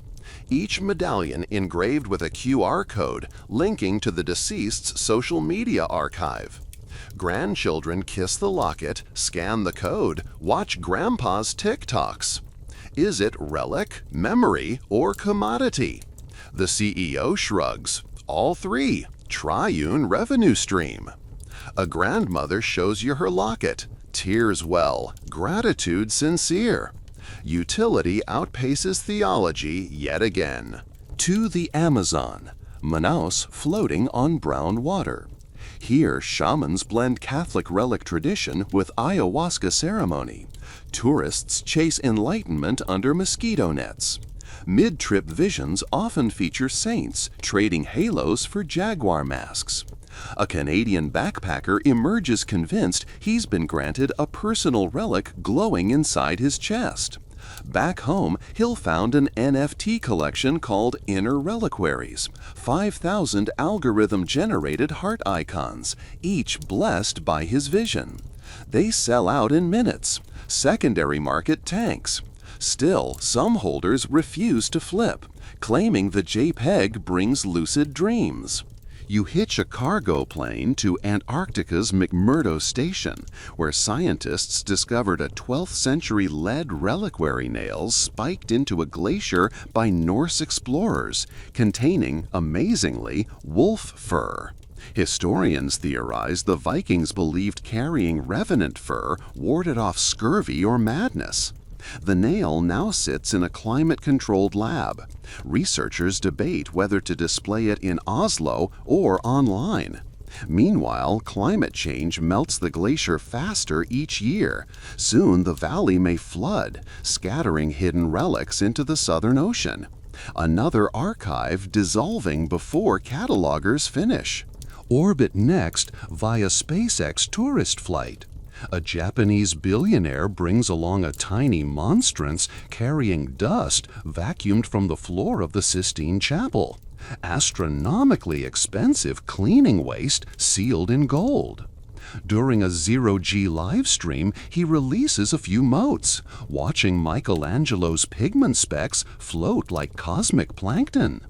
Each medallion engraved with a QR code linking to the deceased's social media archive. Grandchildren kiss the locket, scan the code, watch grandpa's TikToks. Is it relic, memory, or commodity? The CEO shrugs. All three. Triune revenue stream. A grandmother shows you her locket. Tears well. Gratitude sincere. Utility outpaces theology yet again. To the Amazon. Manaus floating on brown water. Here, shamans blend Catholic relic tradition with ayahuasca ceremony. Tourists chase enlightenment under mosquito nets. Mid-trip visions often feature saints trading halos for jaguar masks. A Canadian backpacker emerges convinced he's been granted a personal relic glowing inside his chest. Back home, he'll found an NFT collection called Inner Reliquaries, 5,000 algorithm-generated heart icons, each blessed by his vision. They sell out in minutes. Secondary market tanks. Still, some holders refuse to flip, claiming the JPEG brings lucid dreams. You hitch a cargo plane to Antarctica's McMurdo Station, where scientists discovered a 12th century lead reliquary nail spiked into a glacier by Norse explorers, containing, amazingly, wolf fur. Historians theorize the Vikings believed carrying revenant fur warded off scurvy or madness. The nail now sits in a climate-controlled lab. Researchers debate whether to display it in Oslo or online. Meanwhile, climate change melts the glacier faster each year. Soon the valley may flood, scattering hidden relics into the Southern Ocean. Another archive dissolving before catalogers finish. Orbit next via SpaceX tourist flight. A Japanese billionaire brings along a tiny monstrance carrying dust vacuumed from the floor of the Sistine Chapel. Astronomically expensive cleaning waste sealed in gold. During a zero-G live stream, he releases a few motes, watching Michelangelo's pigment specks float like cosmic plankton.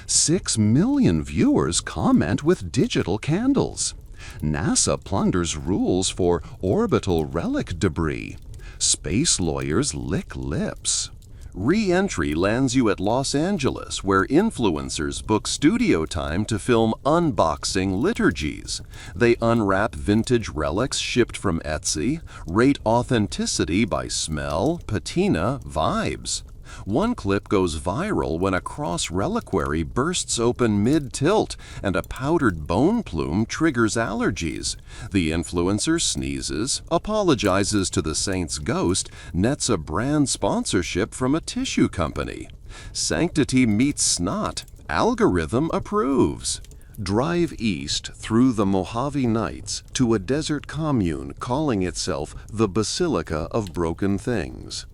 6 million viewers comment with digital candles. NASA plunders rules for orbital relic debris. Space lawyers lick lips. Re-entry lands you at Los Angeles, where influencers book studio time to film unboxing liturgies. They unwrap vintage relics shipped from Etsy, rate authenticity by smell, patina, vibes. One clip goes viral when a cross reliquary bursts open mid-tilt and a powdered bone plume triggers allergies. The influencer sneezes, apologizes to the saint's ghost, nets a brand sponsorship from a tissue company. Sanctity meets snot. algorithm approves. Drive east through the Mojave Nights to a desert commune calling itself the Basilica of Broken Things.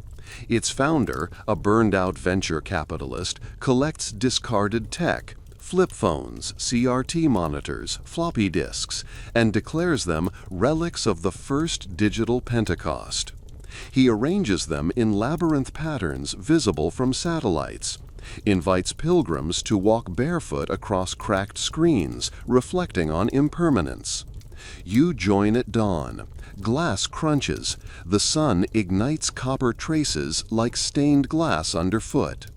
Its founder, a burned-out venture capitalist, collects discarded tech, flip phones, CRT monitors, floppy disks, and declares them relics of the first digital Pentecost. He arranges them in labyrinth patterns visible from satellites, invites pilgrims to walk barefoot across cracked screens, reflecting on impermanence. You join at dawn. Glass crunches. The sun ignites copper traces like stained glass underfoot.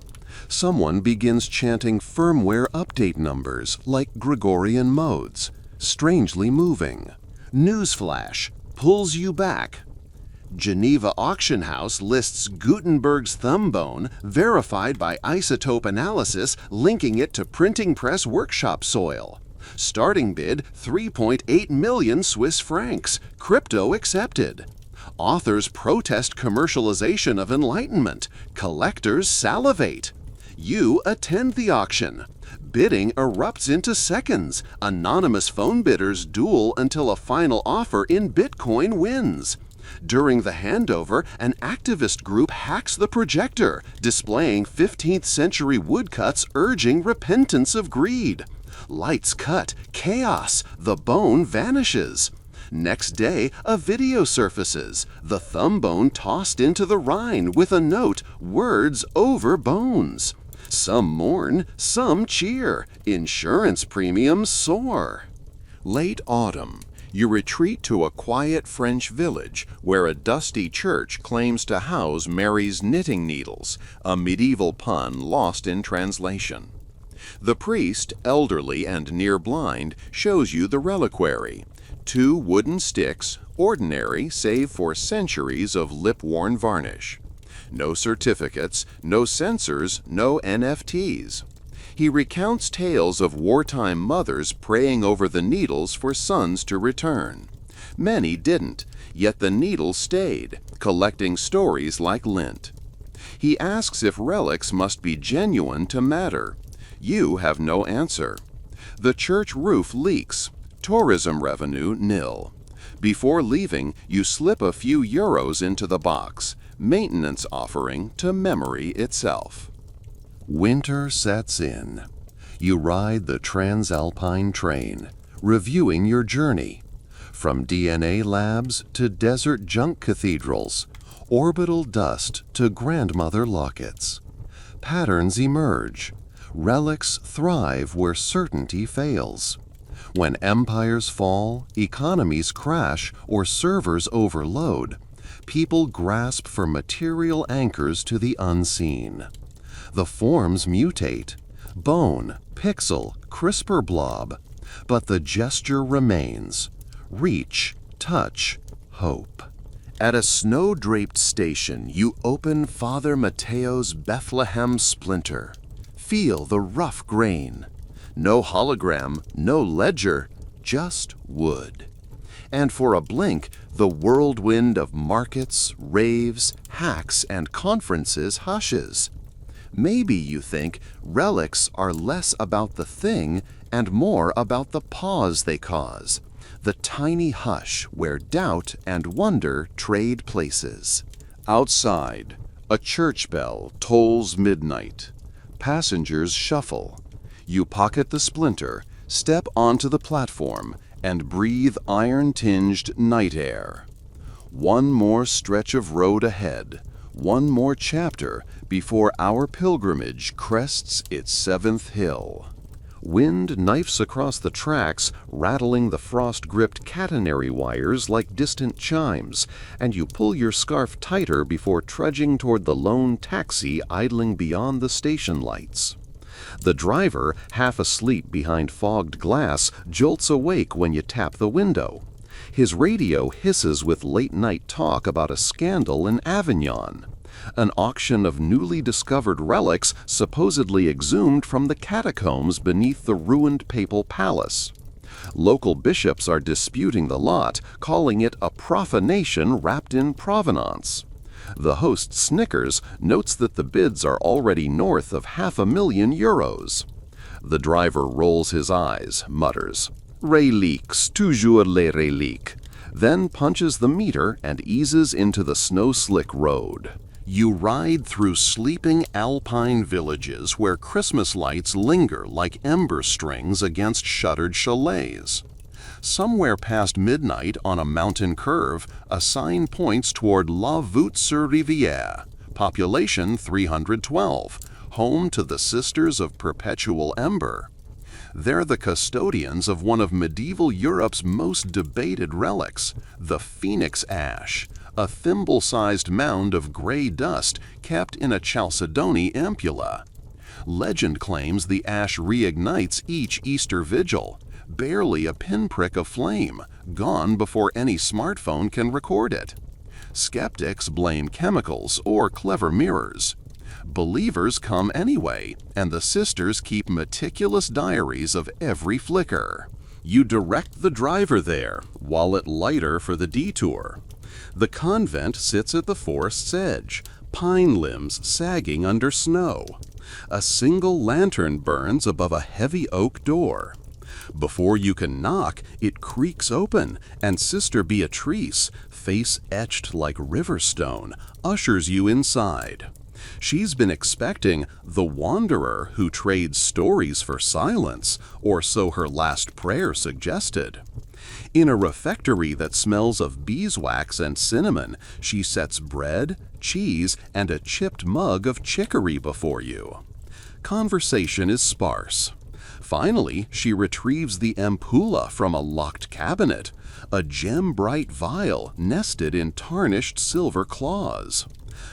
Someone begins chanting firmware update numbers like Gregorian modes, strangely moving. Newsflash pulls you back. Geneva Auction House lists Gutenberg's thumb bone, verified by isotope analysis, linking it to printing press workshop soil. Starting bid 3.8 million Swiss francs. Crypto accepted. Authors protest commercialization of enlightenment. Collectors salivate. You attend the auction. Bidding erupts into seconds. Anonymous phone bidders duel until a final offer in Bitcoin wins. During the handover, an activist group hacks the projector, displaying 15th century woodcuts urging repentance of greed. Lights cut, chaos, the bone vanishes. Next day, a video surfaces, the thumb bone tossed into the Rhine with a note, words over bones. Some mourn, some cheer, insurance premiums soar. Late autumn. You retreat to a quiet French village where a dusty church claims to house Mary's knitting needles, a medieval pun lost in translation. The priest, elderly and near blind, shows you the reliquary. 2 wooden sticks, ordinary save for centuries of lip-worn varnish. No certificates, no censors, no NFTs. He recounts tales of wartime mothers praying over the needles for sons to return. Many didn't, yet the needle stayed, collecting stories like lint. He asks if relics must be genuine to matter. You have no answer. The church roof leaks. Tourism revenue nil. Before leaving, you slip a few euros into the box, maintenance offering to memory itself. Winter sets in. You ride the Transalpine train, reviewing your journey. From DNA labs to desert junk cathedrals, orbital dust to grandmother lockets. Patterns emerge. Relics thrive where certainty fails. When empires fall, economies crash, or servers overload, people grasp for material anchors to the unseen. The forms mutate, bone, pixel, CRISPR blob, but the gesture remains. Reach, touch, hope. At a snow-draped station, you open Father Mateo's Bethlehem splinter. Feel the rough grain. No hologram, no ledger, just wood. And for a blink, the whirlwind of markets, raves, hacks, and conferences hushes. Maybe you think relics are less about the thing and more about the pause they cause, the tiny hush where doubt and wonder trade places. Outside, a church bell tolls midnight. Passengers shuffle. You pocket the splinter, step onto the platform, and breathe iron-tinged night air. One more stretch of road ahead, one more chapter before our pilgrimage crests its 7th hill. Wind knifes across the tracks, rattling the frost-gripped catenary wires like distant chimes, and you pull your scarf tighter before trudging toward the lone taxi idling beyond the station lights. The driver, half asleep behind fogged glass, jolts awake when you tap the window. His radio hisses with late-night talk about a scandal in Avignon, an auction of newly discovered relics supposedly exhumed from the catacombs beneath the ruined papal palace. Local bishops are disputing the lot, calling it a profanation wrapped in provenance. The host snickers, notes that the bids are already north of €500,000. The driver rolls his eyes, mutters, "Reliques, toujours les reliques," then punches the meter and eases into the snow-slick road. You ride through sleeping alpine villages where Christmas lights linger like ember strings against shuttered chalets. Somewhere past midnight on a mountain curve, a sign points toward La Voûte-sur-Rivière, population 312, home to the Sisters of Perpetual Ember. They're the custodians of one of medieval Europe's most debated relics, the phoenix ash, a thimble-sized mound of gray dust kept in a chalcedony ampulla. Legend claims the ash reignites each Easter vigil, barely a pinprick of flame, gone before any smartphone can record it. Skeptics blame chemicals or clever mirrors. Believers come anyway, and the sisters keep meticulous diaries of every flicker. You direct the driver there, wallet lighter for the detour. The convent sits at the forest's edge, pine limbs sagging under snow. A single lantern burns above a heavy oak door. Before you can knock, it creaks open, and Sister Beatrice, face etched like river stone, ushers you inside. She's been expecting the wanderer who trades stories for silence, or so her last prayer suggested. In a refectory that smells of beeswax and cinnamon, she sets bread, cheese, and a chipped mug of chicory before you. Conversation is sparse. Finally, she retrieves the ampulla from a locked cabinet, a gem-bright vial nested in tarnished silver claws.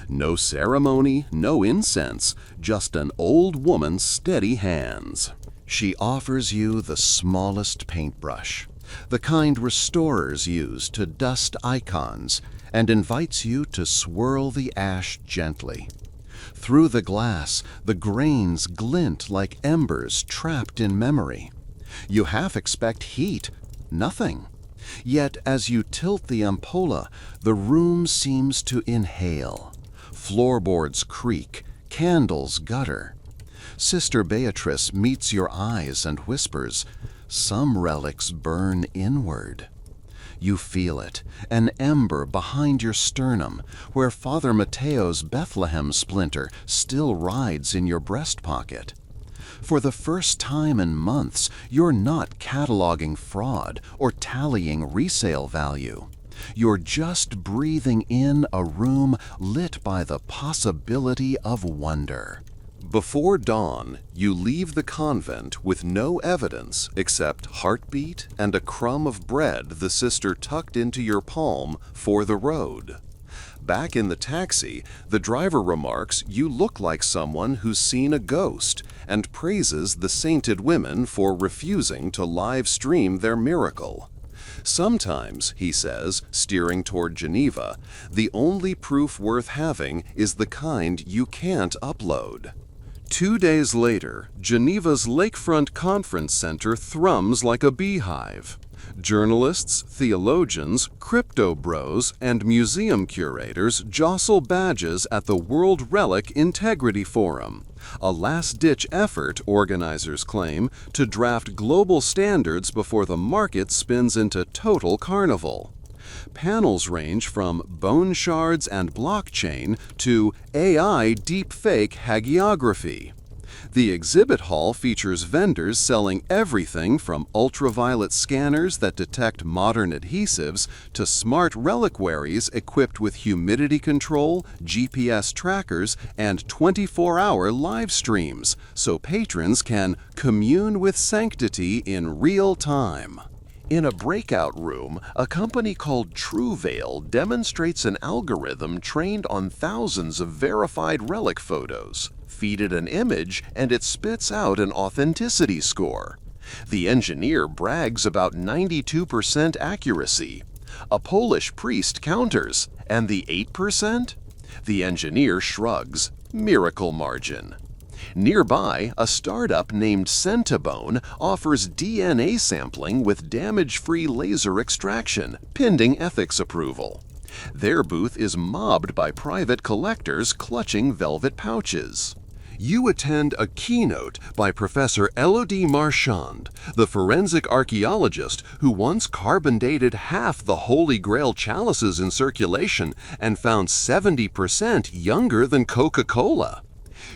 No ceremony, no incense, just an old woman's steady hands. She offers you the smallest paintbrush, the kind restorers use to dust icons, and invites you to swirl the ash gently. Through the glass, the grains glint like embers trapped in memory. You half expect heat, nothing. Yet as you tilt the ampulla, the room seems to inhale. Floorboards creak, candles gutter. Sister Beatrice meets your eyes and whispers, "Some relics burn inward." You feel it, an ember behind your sternum, where Father Mateo's Bethlehem splinter still rides in your breast pocket. For the first time in months, you're not cataloging fraud or tallying resale value. You're just breathing in a room lit by the possibility of wonder. Before dawn, you leave the convent with no evidence except heartbeat and a crumb of bread the sister tucked into your palm for the road. Back in the taxi, the driver remarks you look like someone who's seen a ghost and praises the sainted women for refusing to live stream their miracle. Sometimes, he says, steering toward Geneva, the only proof worth having is the kind you can't upload. 2 days later, Geneva's lakefront conference center thrums like a beehive. Journalists, theologians, crypto bros, and museum curators jostle badges at the World Relic Integrity Forum, a last-ditch effort, organizers claim, to draft global standards before the market spins into total carnival. Panels range from bone shards and blockchain to AI deepfake hagiography. The exhibit hall features vendors selling everything from ultraviolet scanners that detect modern adhesives to smart reliquaries equipped with humidity control, GPS trackers, and 24-hour live streams, so patrons can commune with sanctity in real time. In a breakout room, a company called TrueVeil demonstrates an algorithm trained on thousands of verified relic photos. Feed it an image, and it spits out an authenticity score. The engineer brags about 92% accuracy. A Polish priest counters, and the 8%? The engineer shrugs. Miracle margin. Nearby, a startup named Centibone offers DNA sampling with damage-free laser extraction, pending ethics approval. Their booth is mobbed by private collectors clutching velvet pouches. You attend a keynote by Professor Elodie Marchand, the forensic archaeologist who once carbon-dated half the Holy Grail chalices in circulation and found 70% younger than Coca-Cola.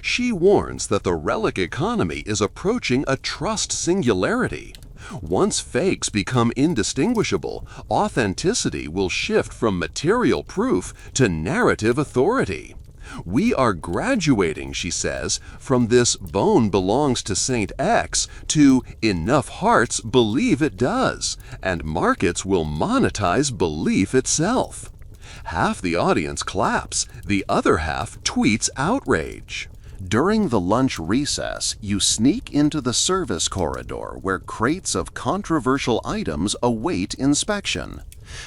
She warns that the relic economy is approaching a trust singularity. Once fakes become indistinguishable, authenticity will shift from material proof to narrative authority. We are graduating, she says, from this bone belongs to Saint X to enough hearts believe it does, and markets will monetize belief itself. Half the audience claps, the other half tweets outrage. During the lunch recess, you sneak into the service corridor where crates of controversial items await inspection.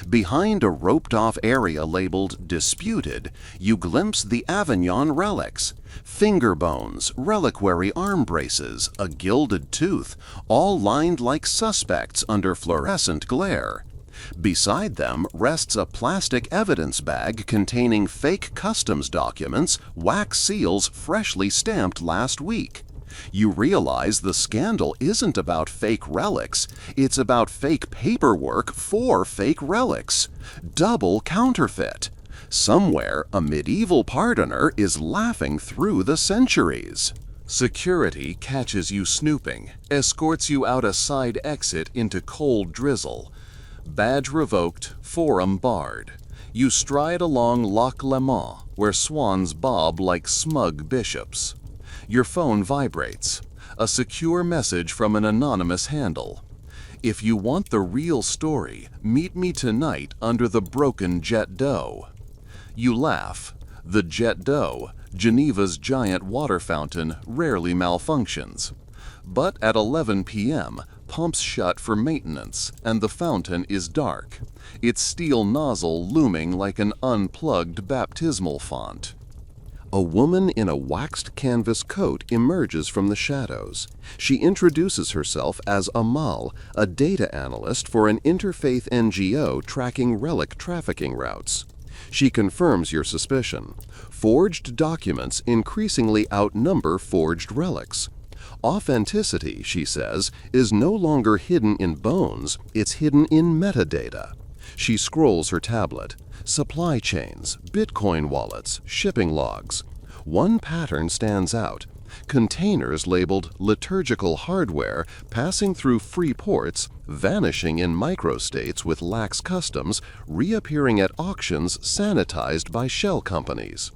Behind a roped-off area labeled Disputed, you glimpse the Avignon relics. Finger bones, reliquary arm braces, a gilded tooth, all lined like suspects under fluorescent glare. Beside them rests a plastic evidence bag containing fake customs documents, wax seals freshly stamped last week. You realize the scandal isn't about fake relics, it's about fake paperwork for fake relics. Double counterfeit. Somewhere, a medieval pardoner is laughing through the centuries. Security catches you snooping, escorts you out a side exit into cold drizzle. Badge revoked, forum barred. You stride along Loch Lomond, where swans bob like smug bishops. Your phone vibrates. A secure message from an anonymous handle. If you want the real story, meet me tonight under the broken jet d'eau. You laugh. The jet d'eau, Geneva's giant water fountain, rarely malfunctions. But at 11 p.m., pumps shut for maintenance, and the fountain is dark, its steel nozzle looming like an unplugged baptismal font. A woman in a waxed canvas coat emerges from the shadows. She introduces herself as Amal, a data analyst for an interfaith NGO tracking relic trafficking routes. She confirms your suspicion. Forged documents increasingly outnumber forged relics. Authenticity, she says, is no longer hidden in bones, it's hidden in metadata. She scrolls her tablet. Supply chains, Bitcoin wallets, shipping logs. One pattern stands out. Containers labeled liturgical hardware passing through free ports, vanishing in microstates with lax customs, reappearing at auctions sanitized by shell companies.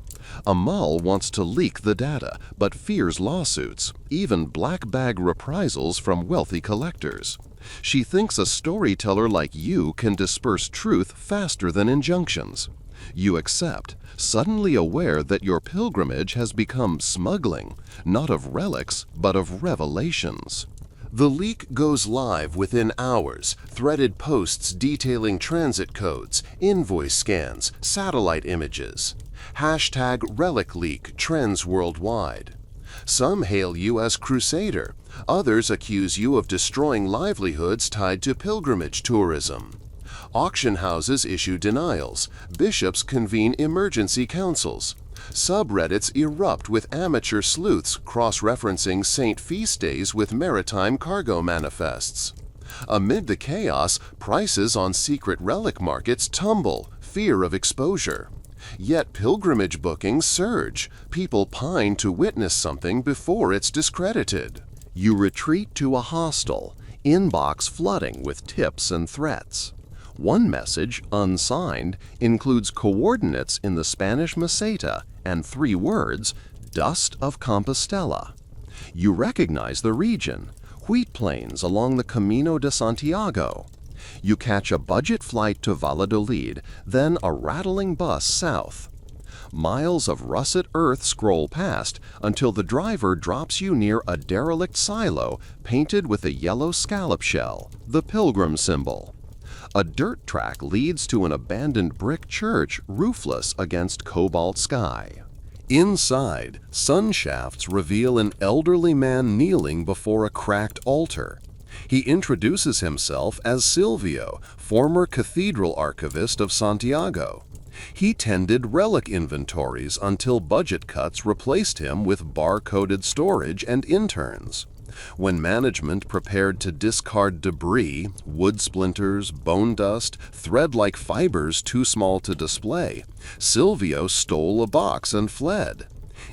Amal wants to leak the data, but fears lawsuits, even black bag reprisals from wealthy collectors. She thinks a storyteller like you can disperse truth faster than injunctions. You accept, suddenly aware that your pilgrimage has become smuggling, not of relics, but of revelations. The leak goes live within hours, threaded posts detailing transit codes, invoice scans, satellite images. Hashtag Relic Leak trends worldwide. Some hail you as crusader, others accuse you of destroying livelihoods tied to pilgrimage tourism. Auction houses issue denials, bishops convene emergency councils. Subreddits erupt with amateur sleuths cross-referencing saint feast days with maritime cargo manifests. Amid the chaos, prices on secret relic markets tumble, fear of exposure. Yet pilgrimage bookings surge. People pine to witness something before it's discredited. You retreat to a hostel, inbox flooding with tips and threats. One message, unsigned, includes coordinates in the Spanish Meseta and 3 words, Dust of Compostela. You recognize the region, wheat plains along the Camino de Santiago. You catch a budget flight to Valladolid, then a rattling bus south. Miles of russet earth scroll past until the driver drops you near a derelict silo painted with a yellow scallop shell, the pilgrim symbol. A dirt track leads to an abandoned brick church roofless against cobalt sky. Inside, sun shafts reveal an elderly man kneeling before a cracked altar. He introduces himself as Silvio, former cathedral archivist of Santiago. He tended relic inventories until budget cuts replaced him with bar-coded storage and interns. When management prepared to discard debris, wood splinters, bone dust, thread-like fibers too small to display, Silvio stole a box and fled.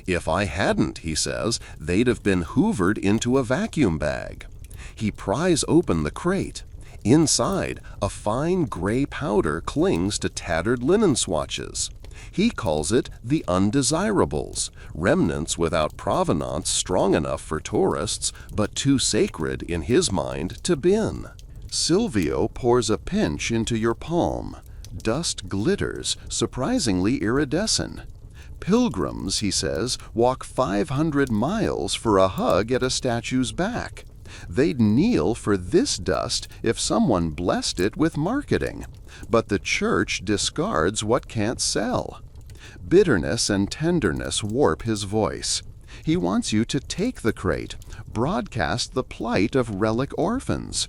"If I hadn't," he says, "they'd have been hoovered into a vacuum bag." He pries open the crate. Inside, a fine gray powder clings to tattered linen swatches. He calls it the undesirables, remnants without provenance strong enough for tourists, but too sacred in his mind to bin. Silvio pours a pinch into your palm. Dust glitters, surprisingly iridescent. Pilgrims, he says, walk 500 miles for a hug at a statue's back. They'd kneel for this dust if someone blessed it with marketing, but the church discards what can't sell. Bitterness and tenderness warp his voice. He wants you to take the crate, broadcast the plight of relic orphans.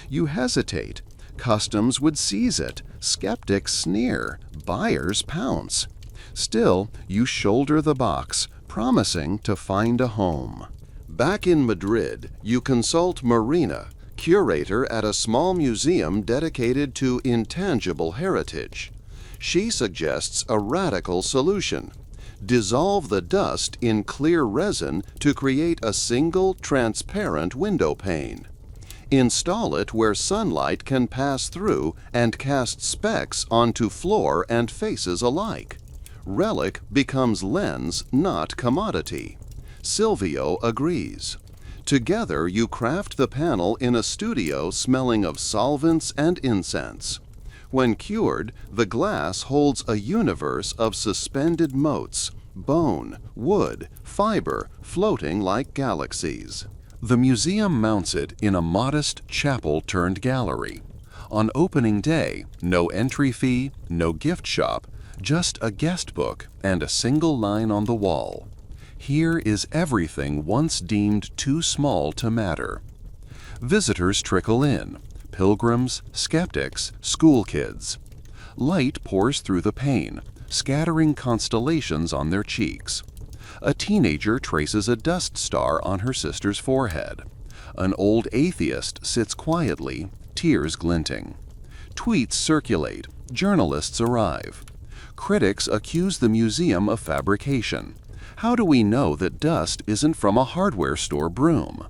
You hesitate. Customs would seize it, skeptics sneer, buyers pounce. Still, you shoulder the box, promising to find a home. Back in Madrid, you consult Marina, curator at a small museum dedicated to intangible heritage. She suggests a radical solution. Dissolve the dust in clear resin to create a single transparent window pane. Install it where sunlight can pass through and cast specks onto floor and faces alike. Relic becomes lens, not commodity. Silvio agrees. Together you craft the panel in a studio smelling of solvents and incense. When cured, the glass holds a universe of suspended motes, bone, wood, fiber, floating like galaxies. The museum mounts it in a modest chapel-turned-gallery. On opening day, no entry fee, no gift shop, just a guest book and a single line on the wall. Here is everything once deemed too small to matter. Visitors trickle in, pilgrims, skeptics, school kids. Light pours through the pane, scattering constellations on their cheeks. A teenager traces a dust star on her sister's forehead. An old atheist sits quietly, tears glinting. Tweets circulate, journalists arrive. Critics accuse the museum of fabrication. How do we know that dust isn't from a hardware store broom?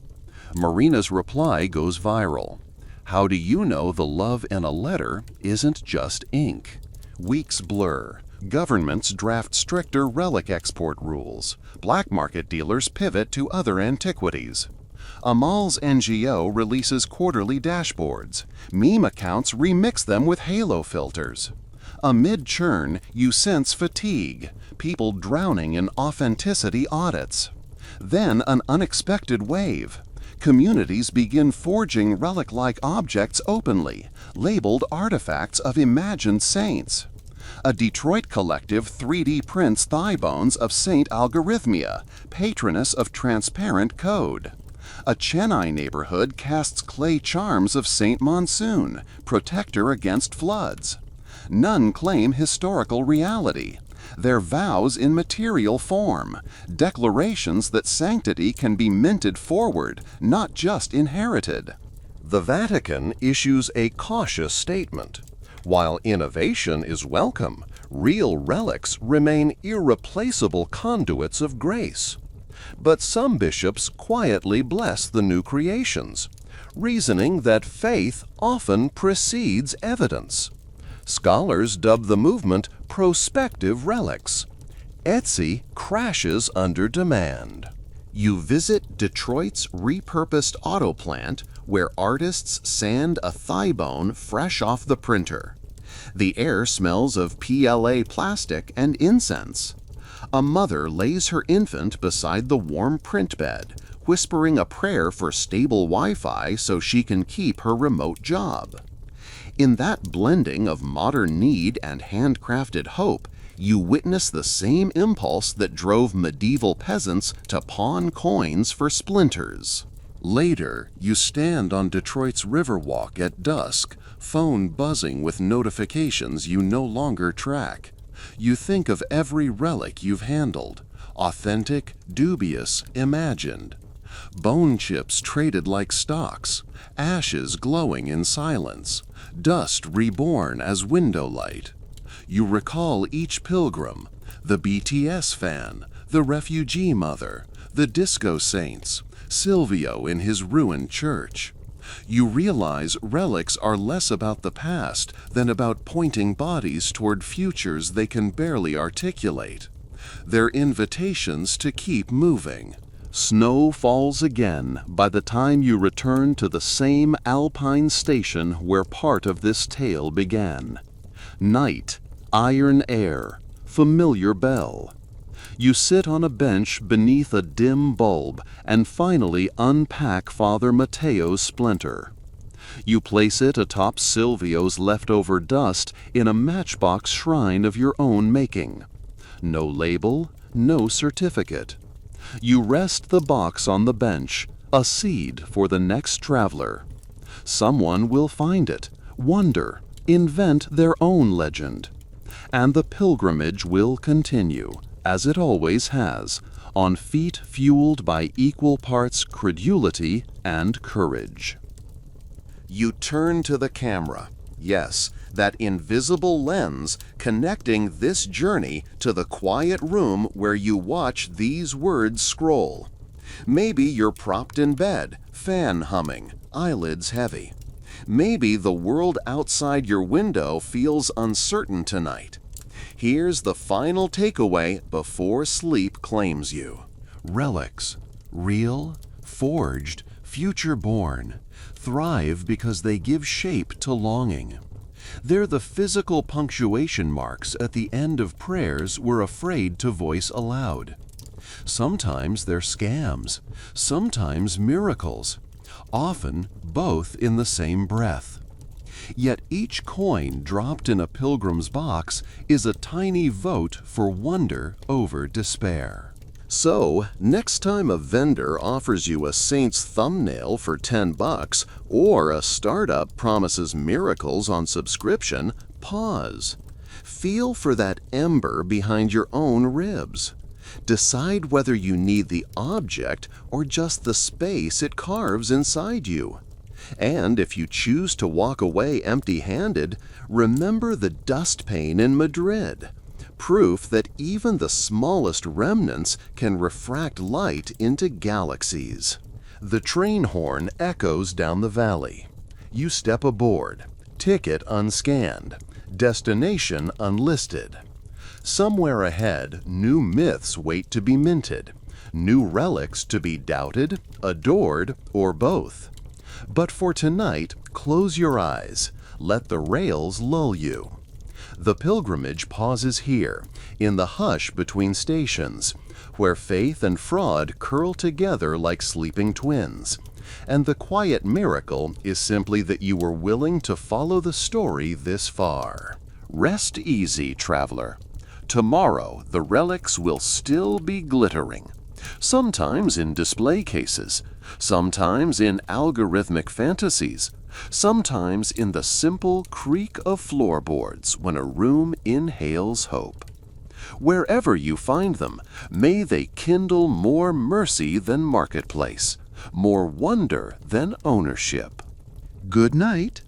Marina's reply goes viral. How do you know the love in a letter isn't just ink? Weeks blur. Governments draft stricter relic export rules. Black market dealers pivot to other antiquities. Amal's NGO releases quarterly dashboards. Meme accounts remix them with halo filters. Amid churn, you sense fatigue, people drowning in authenticity audits. Then an unexpected wave. Communities begin forging relic-like objects openly, labeled artifacts of imagined saints. A Detroit collective 3D prints thigh bones of Saint Algorithmia, patroness of transparent code. A Chennai neighborhood casts clay charms of Saint Monsoon, protector against floods. None claim historical reality. Their vows in material form, declarations that sanctity can be minted forward, not just inherited. The Vatican issues a cautious statement. While innovation is welcome, real relics remain irreplaceable conduits of grace. But some bishops quietly bless the new creations, reasoning that faith often precedes evidence. Scholars dub the movement prospective relics. Etsy crashes under demand. You visit Detroit's repurposed auto plant where artists sand a thigh bone fresh off the printer. The air smells of PLA plastic and incense. A mother lays her infant beside the warm print bed, whispering a prayer for stable Wi-Fi so she can keep her remote job. In that blending of modern need and handcrafted hope, you witness the same impulse that drove medieval peasants to pawn coins for splinters. Later, you stand on Detroit's Riverwalk at dusk, phone buzzing with notifications you no longer track. You think of every relic you've handled, authentic, dubious, imagined. Bone chips traded like stocks, ashes glowing in silence, dust reborn as window light. You recall each pilgrim, the BTS fan, the refugee mother, the disco saints, Silvio in his ruined church. You realize relics are less about the past than about pointing bodies toward futures they can barely articulate. They're invitations to keep moving. Snow falls again by the time you return to the same alpine station where part of this tale began. Night, iron air, familiar bell. You sit on a bench beneath a dim bulb and finally unpack Father Mateo's splinter. You place it atop Silvio's leftover dust in a matchbox shrine of your own making. No label, no certificate. You rest the box on the bench, a seed for the next traveler. Someone will find it, wonder, invent their own legend. And the pilgrimage will continue, as it always has, on feet fueled by equal parts credulity and courage. You turn to the camera. Yes, that invisible lens connecting this journey to the quiet room where you watch these words scroll. Maybe you're propped in bed, fan humming, eyelids heavy. Maybe the world outside your window feels uncertain tonight. Here's the final takeaway before sleep claims you. Relics, real, forged, future-born, thrive because they give shape to longing. They're the physical punctuation marks at the end of prayers we're afraid to voice aloud. Sometimes they're scams, sometimes miracles, often both in the same breath. Yet each coin dropped in a pilgrim's box is a tiny vote for wonder over despair. So, next time a vendor offers you a saint's thumbnail for $10 or a startup promises miracles on subscription, pause. Feel for that ember behind your own ribs. Decide whether you need the object or just the space it carves inside you. And if you choose to walk away empty-handed, remember the dust pane in Madrid. Proof that even the smallest remnants can refract light into galaxies. The train horn echoes down the valley. You step aboard, ticket unscanned, destination unlisted. Somewhere ahead, new myths wait to be minted, new relics to be doubted, adored, or both. But for tonight, close your eyes, let the rails lull you. The pilgrimage pauses here, in the hush between stations, where faith and fraud curl together like sleeping twins. And the quiet miracle is simply that you were willing to follow the story this far. Rest easy, traveler. Tomorrow, the relics will still be glittering. Sometimes in display cases, sometimes in algorithmic fantasies, sometimes in the simple creak of floorboards when a room inhales hope. Wherever you find them, may they kindle more mercy than marketplace, more wonder than ownership. Good night.